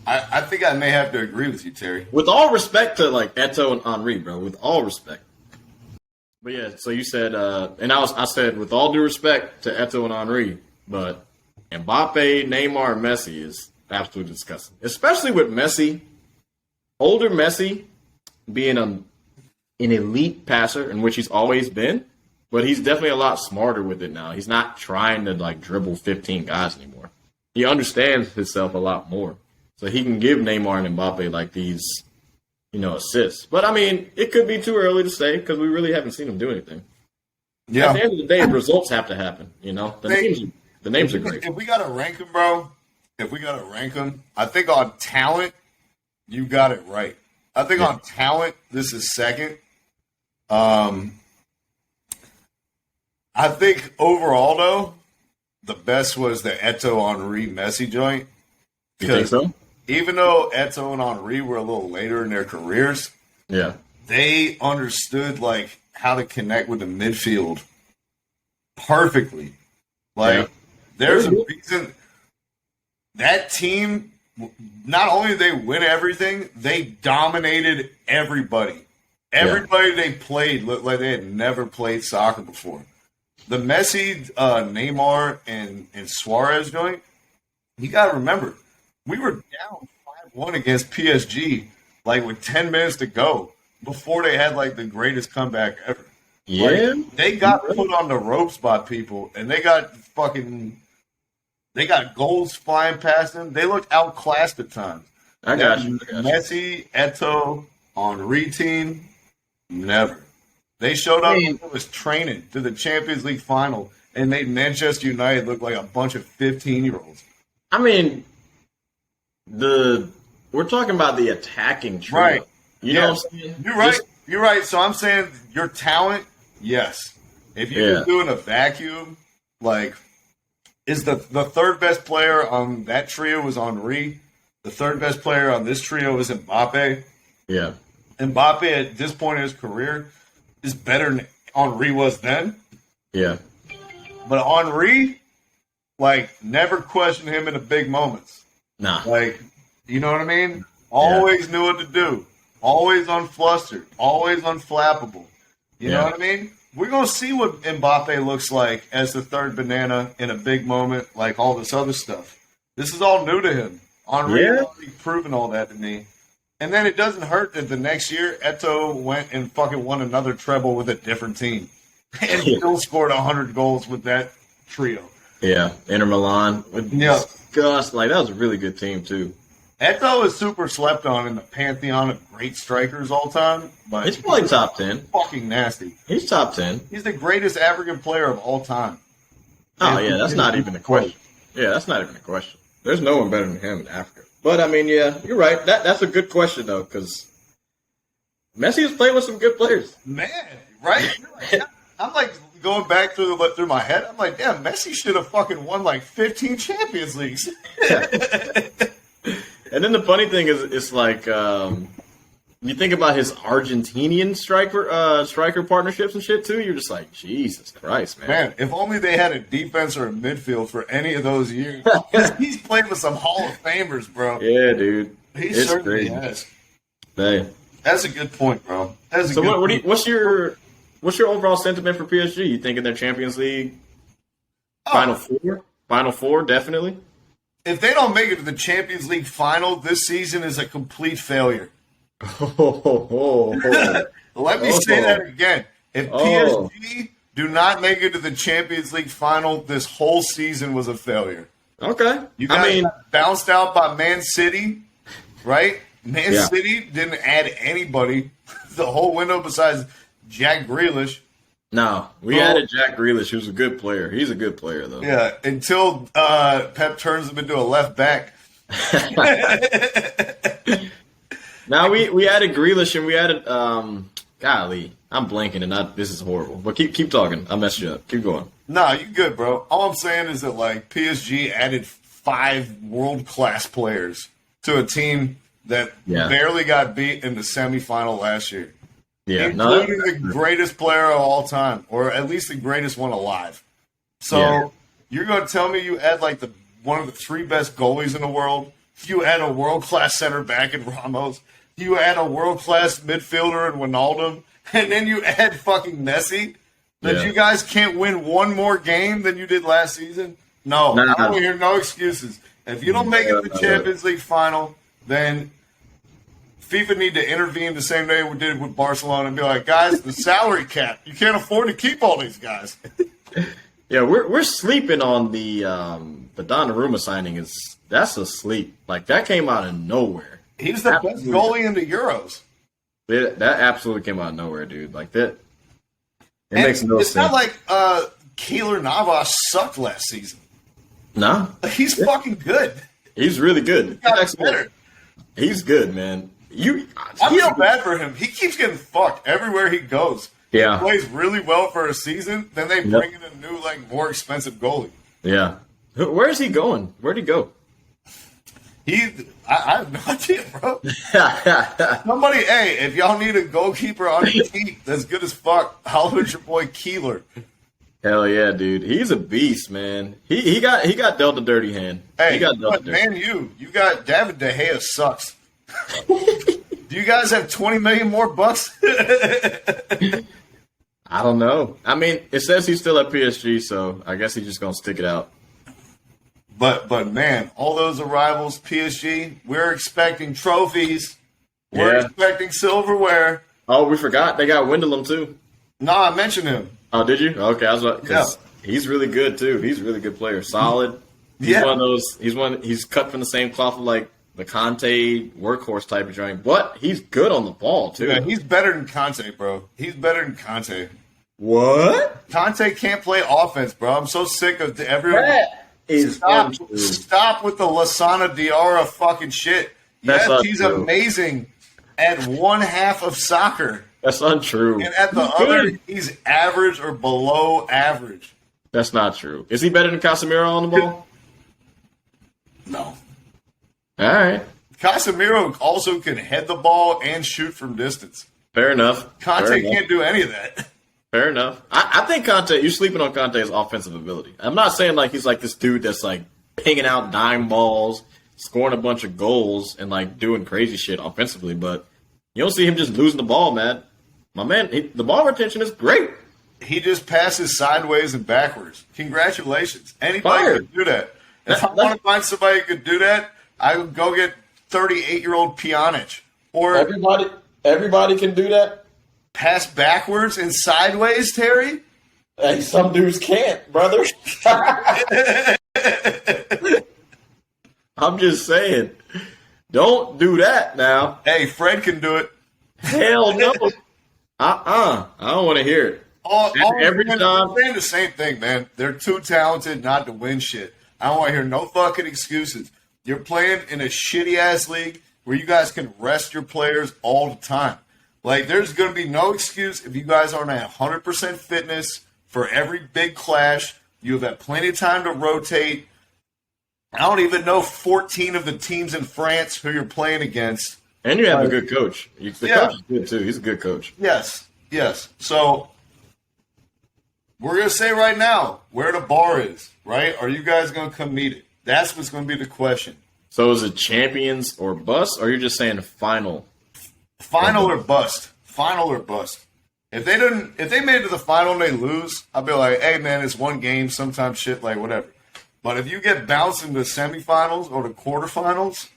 I think I may have to agree with you, Terry. With all respect to, like, Eto'o and Henry, bro. With all respect. But yeah, so you said, and I said with all due respect to Eto'o and Henry, but Mbappe, Neymar, and Messi is absolutely disgusting. Especially with Messi, older Messi being an elite passer, in which he's always been, but he's definitely a lot smarter with it now. He's not trying to like dribble 15 guys anymore. He understands himself a lot more, so he can give Neymar and Mbappe like these, assists. But I mean, it could be too early to say because we really haven't seen him do anything. Yeah. At the end of the day, results have to happen. The names are great. If we gotta rank them, bro, I think on talent, you got it right. I think on talent, this is second. I think overall, though, the best was the Eto'o, Henry, Messi joint. You think so? Even though Eto'o and Henry were a little later in their careers, they understood like how to connect with the midfield perfectly. Like, there's a reason that team. Not only did they win everything, they dominated everybody. Everybody they played looked like they had never played soccer before. The Messi, Neymar, and Suarez joint, you got to remember, we were down 5-1 against PSG, like with 10 minutes to go, before they had like the greatest comeback ever. Yeah. Like, they got put on the ropes by people, and they got goals flying past them. They looked outclassed at times. I got you. Messi, Eto'o, Henry team, never. They showed up and was training to the Champions League final and made Manchester United look like a bunch of 15-year-olds. I mean, we're talking about the attacking trio. Right. You know what I'm saying? You're right. So I'm saying your talent, yes. If you're just doing a vacuum, like, is the third best player on that trio was Henry. The third best player on this trio is Mbappe. Yeah. Mbappe at this point in his career is better than Henry was then. Yeah. But Henry, like, never questioned him in the big moments. Nah. Like, you know what I mean? Always knew what to do. Always unflustered. Always unflappable. You know what I mean? We're going to see what Mbappe looks like as the third banana in a big moment, like all this other stuff. This is all new to him. Henry has already proven all that to me. And then it doesn't hurt that the next year, Eto'o went and fucking won another treble with a different team. And still scored 100 goals with that trio. Yeah, Inter Milan. Gus, like, that was a really good team, too. Eto'o is super slept on in the pantheon of great strikers all time. But he's probably top 10. Fucking nasty. He's top 10. He's the greatest African player of all time. Oh, yeah, that's not even a question. Yeah, that's not even a question. There's no one better than him in Africa. But, I mean, yeah, you're right. That's a good question, though, because Messi has played with some good players. Man, right? I'm like going back through my head. I'm like, damn, Messi should have fucking won like 15 Champions Leagues. And then the funny thing is, it's like you think about his Argentinian striker partnerships and shit too. You're just like, Jesus Christ, man. Man, if only they had a defense or a midfield for any of those years. He's played with some Hall of Famers, bro. Yeah, dude. He certainly has. Hey. That's a good point, bro. What's your overall sentiment for PSG? You thinking they're Champions League Final Four? Final Four, definitely. If they don't make it to the Champions League final, this season is a complete failure. Let me say that again. If PSG do not make it to the Champions League final, this whole season was a failure. Okay. You guys got bounced out by Man City, right? Man City didn't add anybody the whole window besides Jack Grealish. No, we added Jack Grealish, who's a good player. He's a good player, though. Yeah, until Pep turns him into a left back. Now, we added Grealish, and we added golly, I'm blanking, and this is horrible. But keep talking. I messed you up. Keep going. Nah, you good, bro. All I'm saying is that, like, PSG added 5 world-class players to a team that barely got beat in the semifinal last year. Yeah, including the greatest player of all time, or at least the greatest one alive. So you're going to tell me you add like one of the 3 best goalies in the world, you add a world-class center back in Ramos, you add a world-class midfielder in Ronaldo, and then you add fucking Messi, that you guys can't win one more game than you did last season? No, I don't hear no excuses. If you don't make it to the Champions League final, then FIFA need to intervene the same way we did with Barcelona and be like, guys, the salary cap. You can't afford to keep all these guys. Yeah, we're sleeping on the Donnarumma signing. That's a sleep. Like, that came out of nowhere. He's the best goalie in the Euros. That absolutely came out of nowhere, dude. Like that. It makes no sense. It's not like Keylor Navas sucked last season. No. He's fucking good. He's really good. He's better. He's good, man. I feel bad for him. He keeps getting fucked everywhere he goes. Yeah. He plays really well for a season, then they bring in a new, like, more expensive goalie. Yeah. Where is he going? Where'd he go? I have no idea, bro. Somebody, hey, if y'all need a goalkeeper on your team that's good as fuck, holler at your boy Keylor. Hell yeah, dude. He's a beast, man. He got dealt a dirty hand. Hey, he got dealt a dirty. Man, you got David De Gea sucks. Do you guys have 20 million more bucks? I don't know. I mean, it says he's still at PSG, so I guess he's just gonna stick it out. But man, all those arrivals, PSG, we're expecting trophies. We're expecting silverware. Oh, we forgot they got Wendelum too. No, I mentioned him. Oh, did you? Okay, I was about because he's really good too. He's a really good player. Solid. He's one of those. He's cut from the same cloth of like the Conte workhorse type of joint, but he's good on the ball too. Yeah, he's better than Conte, bro. He's better than Conte. What? Conte can't play offense, bro. I'm so sick of everyone. Stop with the Lasana Diarra fucking shit. Yes, he's amazing at one half of soccer. That's untrue. And at the other, he's average or below average. That's not true. Is he better than Casemiro on the ball? No. All right. Casemiro also can head the ball and shoot from distance. Fair enough. Conte can't do any of that. Fair enough. I think Conte, you're sleeping on Conte's offensive ability. I'm not saying like he's like this dude that's like pinging out dime balls, scoring a bunch of goals, and like doing crazy shit offensively, but you don't see him just losing the ball, man. My man, the ball retention is great. He just passes sideways and backwards. Congratulations. Anybody can do that. If I want to find somebody who could do that, I would go get 38-year-old Pjanic. Or everybody can do that. Pass backwards and sideways, Terry? Hey, some dudes can't, brother. I'm just saying. Don't do that now. Hey, Fred can do it. Hell no. I don't want to hear it. Every time. I'm saying the same thing, man. They're too talented not to win shit. I don't want to hear no fucking excuses. You're playing in a shitty-ass league where you guys can rest your players all the time. Like, there's going to be no excuse if you guys aren't at 100% fitness for every big clash. You've had plenty of time to rotate. I don't even know 14 of the teams in France who you're playing against. And you have a good coach. The coach is good, too. He's a good coach. Yes. So, we're going to say right now where the bar is, right? Are you guys going to come meet it? That's what's going to be the question. So, is it champions or bust, or are you just saying final? Final or bust. Final or bust. If they made it to the final and they lose, I'd be like, hey man, it's one game, sometimes shit, like whatever. But if you get bounced in the semifinals or the quarterfinals,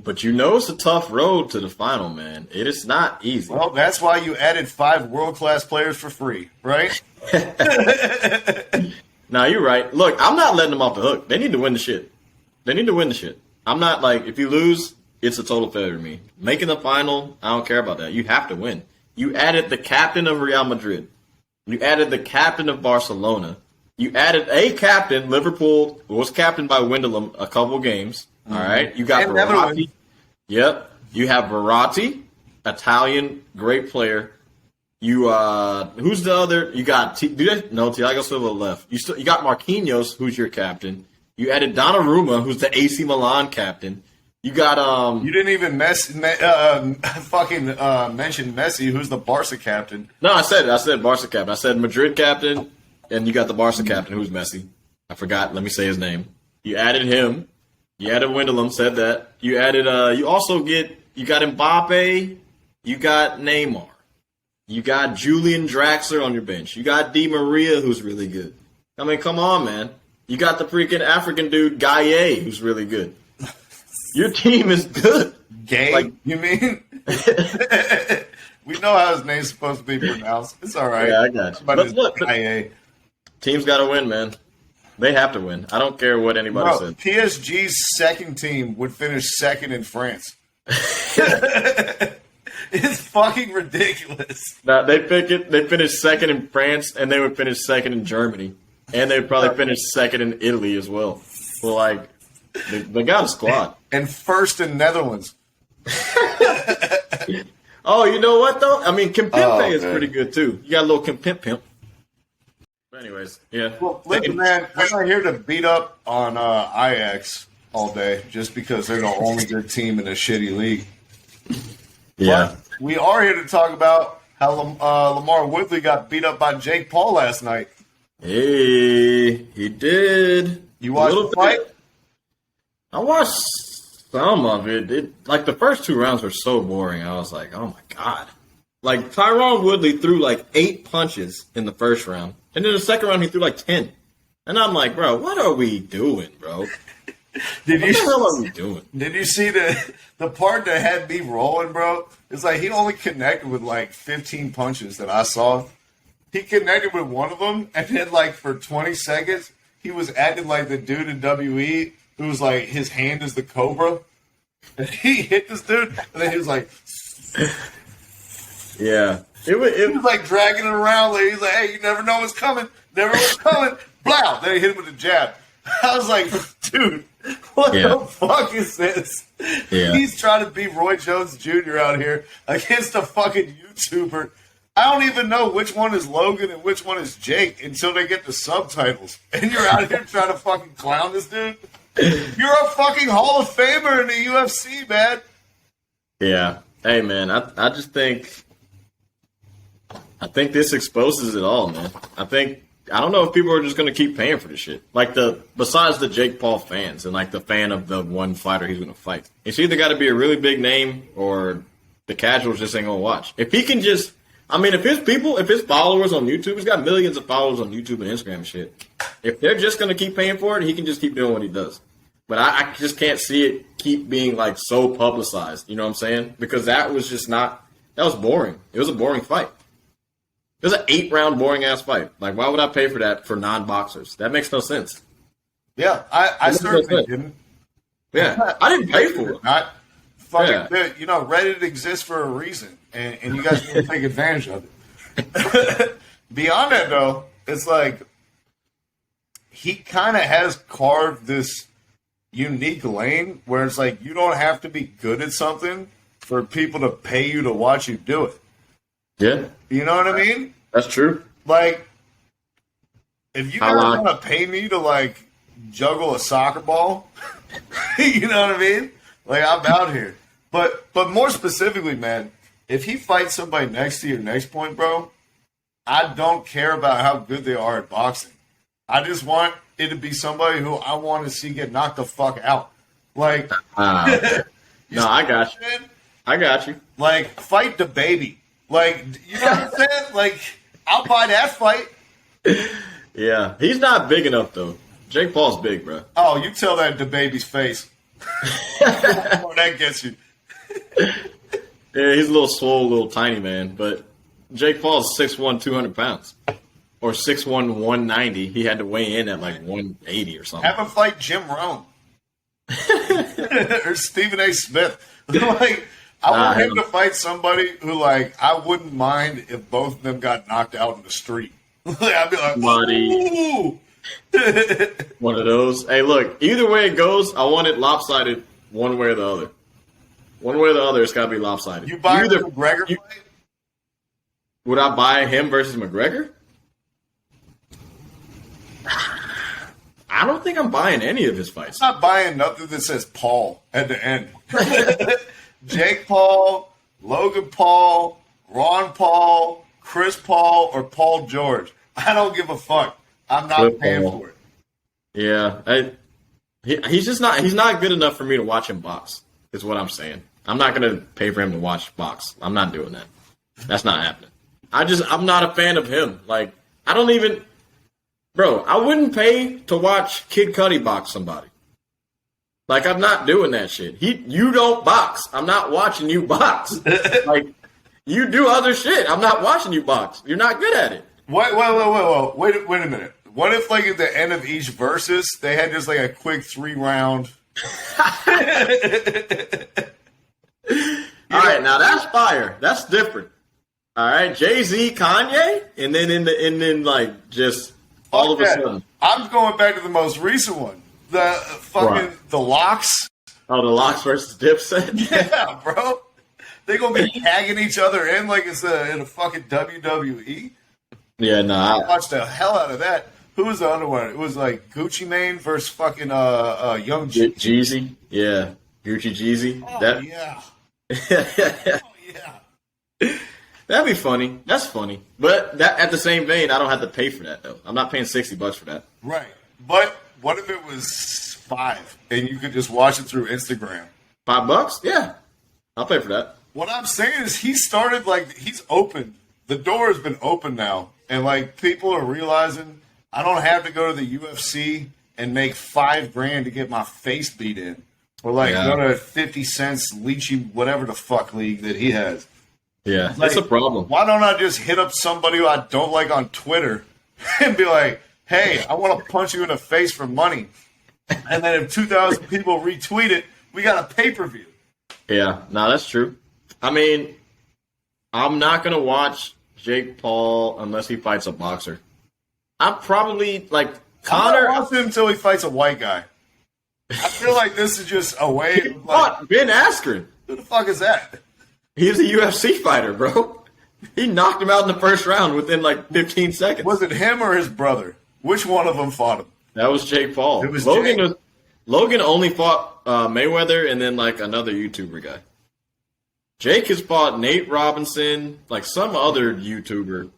but you know it's a tough road to the final, man. It is not easy. Well, that's why you added 5 world-class players for free, right? No, you're right. Look, I'm not letting them off the hook. They need to win the shit. I'm not like, if you lose, it's a total failure to me. Making the final, I don't care about that. You have to win. You added the captain of Real Madrid. You added the captain of Barcelona. You added a captain, Liverpool, who was captained by Wendelum a couple games. All right. You got Verratti. Yep. You have Verratti, Italian, great player. You who's the other? You got Thiago Silva left. You got Marquinhos, who's your captain. You added Donnarumma, who's the AC Milan captain. You got You didn't even mention Messi, who's the Barca captain. No, I said Barca captain. I said Madrid captain, and you got the Barca captain, who's Messi. I forgot. Let me say his name. You added him. You added Wendelum. Said that. You added. You got Mbappe. You got Neymar. You got Julian Draxler on your bench. You got Di Maria, who's really good. I mean, come on, man. You got the freaking African dude Gaye, who's really good. Your team is good. Gay? Like- You mean? We know how his name's supposed to be pronounced. It's all right. Yeah, I got you. But But look, IA. teams got to win, man. They have to win. I don't care what anybody Bro, says. PSG's second team would finish second in France. It's fucking ridiculous. Now, they finished second in France, and they would finish second in Germany. And they would probably finish second in Italy as well. So, like, they got a squad. And first in Netherlands. Oh, you know what, though? I mean, Kimpembe is man. pretty good, too. You got a little Kimpembe. But anyways, yeah. Well, listen, man, we're not here to beat up on Ajax all day just because they're the only good team in a shitty league. Yeah. But we are here to talk about how Lamar Woodley got beat up by Jake Paul last night. Hey, he did. You watched the fight? I watched some of it. Like, the first 2 rounds were so boring. I was like, oh, my God. Like, Tyron Woodley threw, like, 8 punches in the first round. And then the second round, he threw, like, 10. And I'm like, bro, what are we doing, bro? What the hell are we doing? Did you see the part that had me rolling, bro? It's like he only connected with, like, 15 punches that I saw. He connected with one of them, and then, like, for 20 seconds, he was acting like the dude in WE who was like, his hand is the cobra. And he hit this dude, and then he was like... Yeah. He was like dragging it around. Like, he's like, hey, you never know what's coming. Never know what's coming. Blow. Then he hit him with a jab. I was like, dude, what the fuck is this? Yeah. He's trying to beat Roy Jones Jr. out here against a fucking YouTuber. I don't even know which one is Logan and which one is Jake until they get the subtitles. And you're out here trying to fucking clown this dude? You're a fucking Hall of Famer in the UFC, man. Yeah. Hey, man, I just think this exposes it all, man. I don't know if people are just going to keep paying for this shit. Like, besides the Jake Paul fans and, like, the fan of the one fighter he's going to fight. It's either got to be a really big name or the casuals just ain't going to watch. If he can just, I mean, if his followers on YouTube, he's got millions of followers on YouTube and Instagram and shit. If they're just going to keep paying for it, he can just keep doing what he does. But I just can't see it keep being, like, so publicized. You know what I'm saying? Because that was boring. It was a boring fight. It was an 8-round boring-ass fight. Like, why would I pay for that for non-boxers? That makes no sense. Yeah, I certainly didn't. Yeah, I didn't pay for it. Not fucking, you know, Reddit exists for a reason, and you guys need to take advantage of it. Beyond that, though, it's like he kind of has carved this unique lane where it's like you don't have to be good at something for people to pay you to watch you do it. Yeah. You know what I mean? That's true. Like, if you guys want to pay me to, like, juggle a soccer ball, you know what I mean? Like, I'm out here. But more specifically, man, if he fights somebody next to your next point, bro, I don't care about how good they are at boxing. I just want it to be somebody who I want to see get knocked the fuck out. Like, no, I got you. Man? I got you. Like, fight the baby. Like, you know what I'm saying? Like, I'll buy that fight. Yeah, he's not big enough, though. Jake Paul's big, bro. Oh, you tell that to baby's face. That gets you. Yeah, he's a little swole, little tiny man, but Jake Paul's 6'1", 200 pounds. Or 6'1", 190. He had to weigh in at like 180 or something. Have him fight Jim Rome. Or Stephen A. Smith. Like, I want him to fight somebody who, like, I wouldn't mind if both of them got knocked out in the street. I'd be like, ooh. One of those. Hey, look, either way it goes, I want it lopsided one way or the other. One way or the other, it's got to be lopsided. You buy the McGregor fight? Would I buy him versus McGregor? I don't think I'm buying any of his fights. I'm not buying nothing that says Paul at the end. Jake Paul, Logan Paul, Ron Paul, Chris Paul, or Paul George. I don't give a fuck. I'm not paying for it. Yeah. He's just not. He's not good enough for me to watch him box, is what I'm saying. I'm not going to pay for him to watch box. I'm not doing that. That's not happening. I'm not a fan of him. Like, I don't even... Bro, I wouldn't pay to watch Kid Cudi box somebody. Like, I'm not doing that shit. You don't box. I'm not watching you box. Like, you do other shit. I'm not watching you box. You're not good at it. Wait a minute. What if, like, at the end of each versus, they had just, like, a quick 3-round... All right, now that's fire. That's different. All right, Jay-Z, Kanye, and then like just all of a sudden. I'm going back to the most recent one. The fucking the Locks. Oh, the Locks versus Dipset. Yeah, bro. They gonna be tagging each other in like it's in a fucking WWE. Yeah, I watched the hell out of that. Who was the other one? It was like Gucci Mane versus fucking Young Jeezy. Yeah, Gucci Jeezy. Oh, yeah. Oh, yeah. That'd be funny. That's funny. But that at the same vein, I don't have to pay for that though. I'm not paying $60 for that. Right. But what if it was $5 and you could just watch it through Instagram? $5? Yeah. I'll pay for that. What I'm saying is he started like he's open. The door has been open now. And like people are realizing I don't have to go to the UFC and make $5,000 to get my face beat in. Or like go to 50 cents Leachy whatever the fuck league that he has. Yeah, like, that's a problem. Why don't I just hit up somebody who I don't like on Twitter and be like, hey, I want to punch you in the face for money. And then if 2,000 people retweet it, we got a pay-per-view. Yeah, no, that's true. I mean, I'm not going to watch Jake Paul unless he fights a boxer. I'm probably, like, Connor. I'll watch him until he fights a white guy. I feel like this is just a way He fought Ben Askren. Who the fuck is that? He's a UFC fighter, bro. He knocked him out in the first round within like 15 seconds. Was it him or his brother? Which one of them fought him? That was Jake Paul. It was Logan only fought Mayweather and then like another YouTuber guy. Jake has fought Nate Robinson, like some other YouTuber,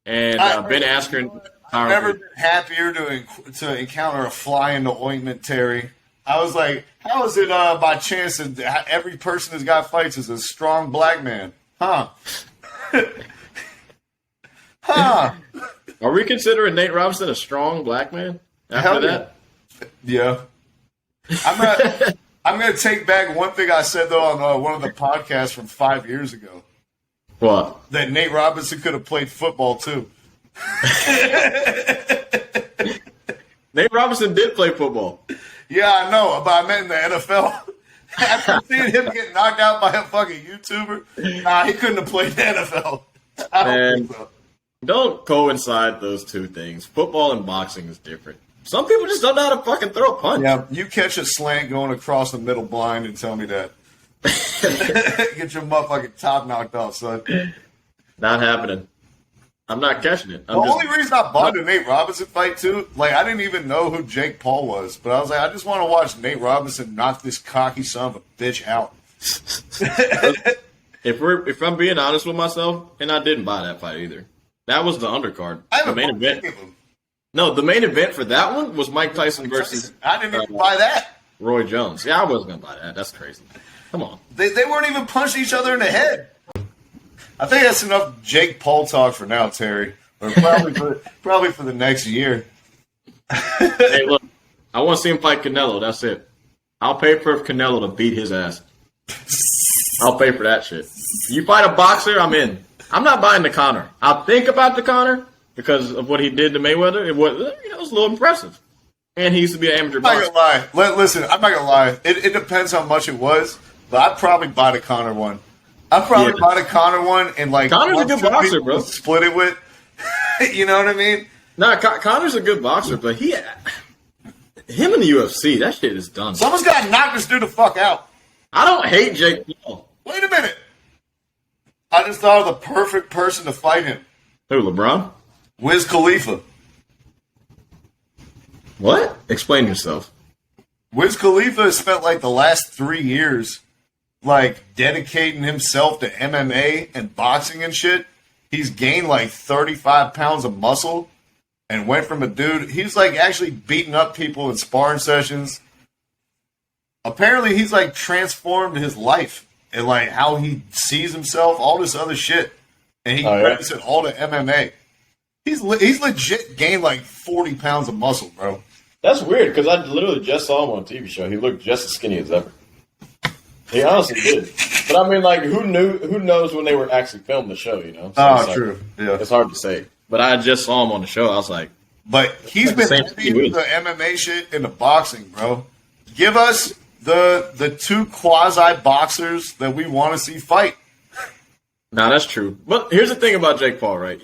and Ben Askren. I've never been happier to encounter a fly in the ointment, Terry. I was like, how is it by chance that every person that's got fights is a strong black man? Huh? Huh? Are we considering Nate Robinson a strong black man after that? Yeah. I'm gonna take back one thing I said though on one of the podcasts from 5 years ago. What? That Nate Robinson could have played football too. Nate Robinson did play football. Yeah, I know, but I meant in the NFL. After seeing him get knocked out by a fucking YouTuber, nah, he couldn't have played the NFL. I don't think so. Don't coincide those two things. Football and boxing is different. Some people just don't know how to fucking throw a punch. Yeah, you catch a slant going across the middle blind and tell me that. Get your motherfucking top knocked off, son. Not happening. I'm not catching it. The only reason I bought the Nate Robinson fight, too, like, I didn't even know who Jake Paul was, but I was like, I just want to watch Nate Robinson knock this cocky son of a bitch out. If I'm being honest with myself, and I didn't buy that fight either. That was the undercard. The main event. No, the main event for that one was Mike Tyson versus... I didn't even buy that. Roy Jones. Yeah, I wasn't going to buy that. That's crazy. Come on. They weren't even punching each other in the head. I think that's enough Jake Paul talk for now, Terry. Or probably for the next year. Hey, look, I want to see him fight Canelo. That's it. I'll pay for Canelo to beat his ass. I'll pay for that shit. You fight a boxer, I'm in. I'm not buying the Conor. I'll think about the Conor because of what he did to Mayweather. It was a little impressive. And he used to be an amateur boxer. I'm not going to lie. Listen, I'm not going to lie. It depends how much it was, but I'd probably buy the Conor one. I'd probably buy the Conor one and like Conor's a good boxer, bro. Split it with. You know what I mean? Nah, Conor's a good boxer, but him in the UFC, that shit is done. Someone's got to knock this dude the fuck out. I don't hate Jake Paul. Wait a minute. I just thought of the perfect person to fight him. Who, LeBron? Wiz Khalifa. What? Explain yourself. Wiz Khalifa has spent like the last 3 years like dedicating himself to MMA and boxing and shit. He's gained like 35 pounds of muscle and went from a dude. He's like actually beating up people in sparring sessions. Apparently he's like transformed his life and like how he sees himself, all this other shit. And he credits it all to MMA. He's legit gained like 40 pounds of muscle, bro. That's weird because I literally just saw him on a TV show. He looked just as skinny as ever. He honestly did. But I mean, like, who knows when they were actually filming the show, you know? So it's true. Yeah. It's hard to say. But I just saw him on the show. I was like, but he's been into the MMA shit and the boxing, bro. Give us the two quasi boxers that we want to see fight. nah, that's true. But here's the thing about Jake Paul, right?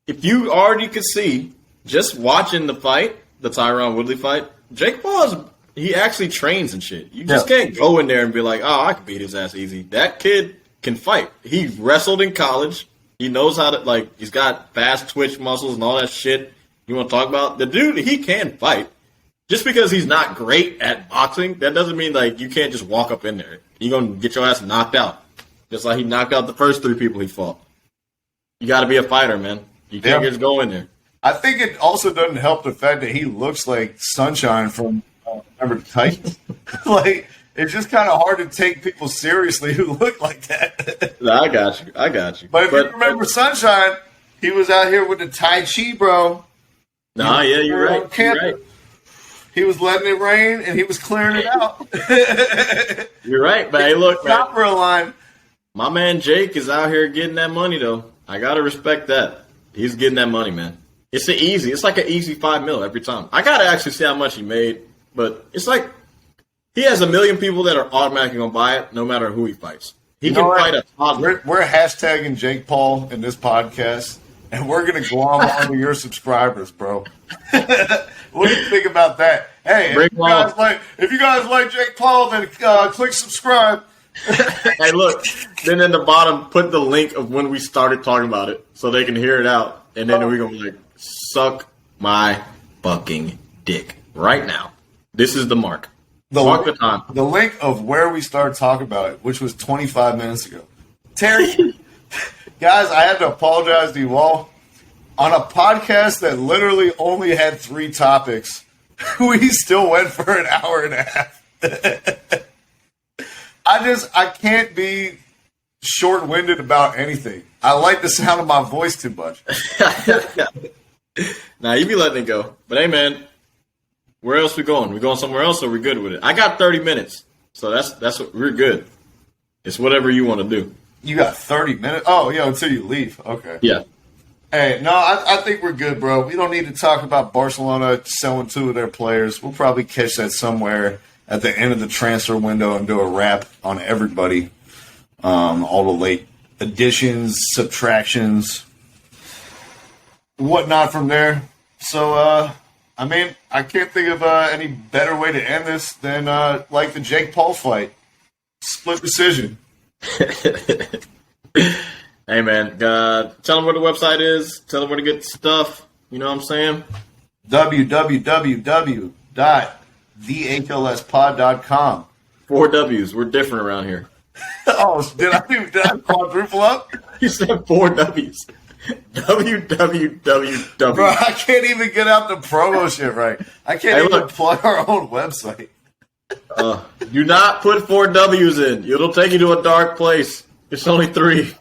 If you already could see just watching the fight, the Tyron Woodley fight, Jake Paul he actually trains and shit. You just can't go in there and be like, oh, I can beat his ass easy. That kid can fight. He wrestled in college. He knows how to, like, he's got fast twitch muscles and all that shit you want to talk about. The dude, he can fight. Just because he's not great at boxing, that doesn't mean, like, you can't just walk up in there. You're going to get your ass knocked out. Just like he knocked out the first 3 people he fought. You got to be a fighter, man. You can't just go in there. I think it also doesn't help the fact that he looks like Sunshine from remember the Titans. Like, it's just kind of hard to take people seriously who look like that. No, I got you. But if you remember Sunshine, he was out here with the Tai Chi, bro. Nah, yeah, you're right. He was letting it rain and he was clearing it out. You're right, but hey, look, man. Not for a line. My man Jake is out here getting that money, though. I gotta respect that. He's getting that money, man. It's like an easy $5 million every time. I gotta actually see how much he made, but it's like he has 1 million people that are automatically gonna buy it, no matter who he fights. He can fight a toddler. We're hashtagging Jake Paul in this podcast, and we're gonna glom onto your subscribers, bro. What do you think about that? Hey, if you guys like Jake Paul, then click subscribe. Hey, look. Then in the bottom, put the link of when we started talking about it, so they can hear it out, and then we're gonna be like, "Suck my fucking dick right now." This is the mark. Mark the time. The link of where we started talking about it, which was 25 minutes ago. Terry, guys, I had to apologize to you all. On a podcast that literally only had 3 topics, we still went for an hour and a half. I can't be short-winded about anything. I like the sound of my voice too much. Nah, you be letting it go. But hey, man, where else we going? We going somewhere else, or we good with it? I got 30 minutes, so that's what we're good. It's whatever you want to do. You got 30 minutes? Oh, yeah, until you leave. Okay. Yeah. Hey, no, I think we're good, bro. We don't need to talk about Barcelona selling 2 of their players. We'll probably catch that somewhere at the end of the transfer window and do a wrap on everybody. All the late additions, subtractions, whatnot from there. So, I mean, I can't think of any better way to end this than like the Jake Paul fight. Split decision. Hey, man, tell them where the website is. Tell them where to get the stuff. You know what I'm saying? www.thehlspod.com. 4 W's. We're different around here. Oh, did I quadruple up? You said 4 W's. www. Bro, I can't even get out the promo shit right. I can't even plug our own website. Do not put 4 W's in. It'll take you to a dark place. It's only 3.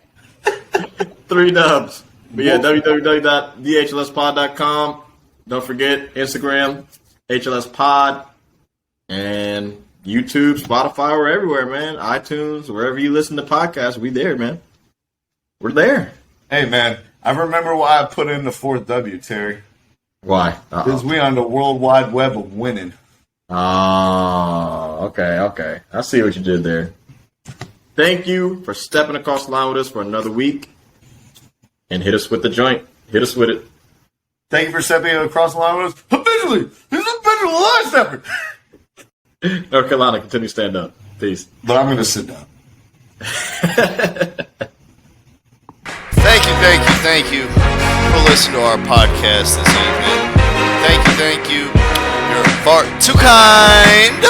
3 dubs. But yeah, www.thehlspod.com. Don't forget Instagram, HLSPod, and YouTube, Spotify, we're everywhere, man. iTunes, wherever you listen to podcasts, we there, man. We're there. Hey, man, I remember why I put in the 4th W, Terry. Why? Because we on the World Wide Web of winning. Oh, okay. I see what you did there. Thank you for stepping across the line with us for another week. And hit us with the joint. Hit us with it. Thank you for stepping across the line with us. Habitually! He's a habitual line stepper! North Carolina, continue to stand up. Peace. But I'm going to sit down. Thank you for listening to our podcast this evening. Thank you. You're far too kind.